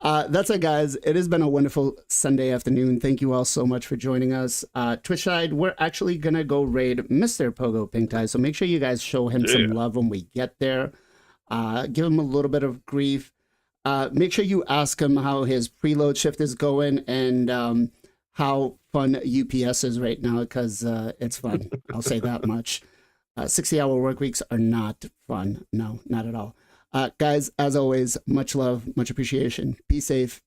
That's it, guys. It has been a wonderful Sunday afternoon. Thank you all so much for joining us. Twitch side, we're actually gonna go raid Mr. Pogo Pink Tie, so make sure you guys show him some love when we get there. Give him a little bit of grief. Make sure you ask him how his preload shift is going and how fun UPS is right now, because it's fun. I'll say that much. 60-hour work weeks are not fun. No, not at all. Guys, as always, much love, much appreciation. Be safe.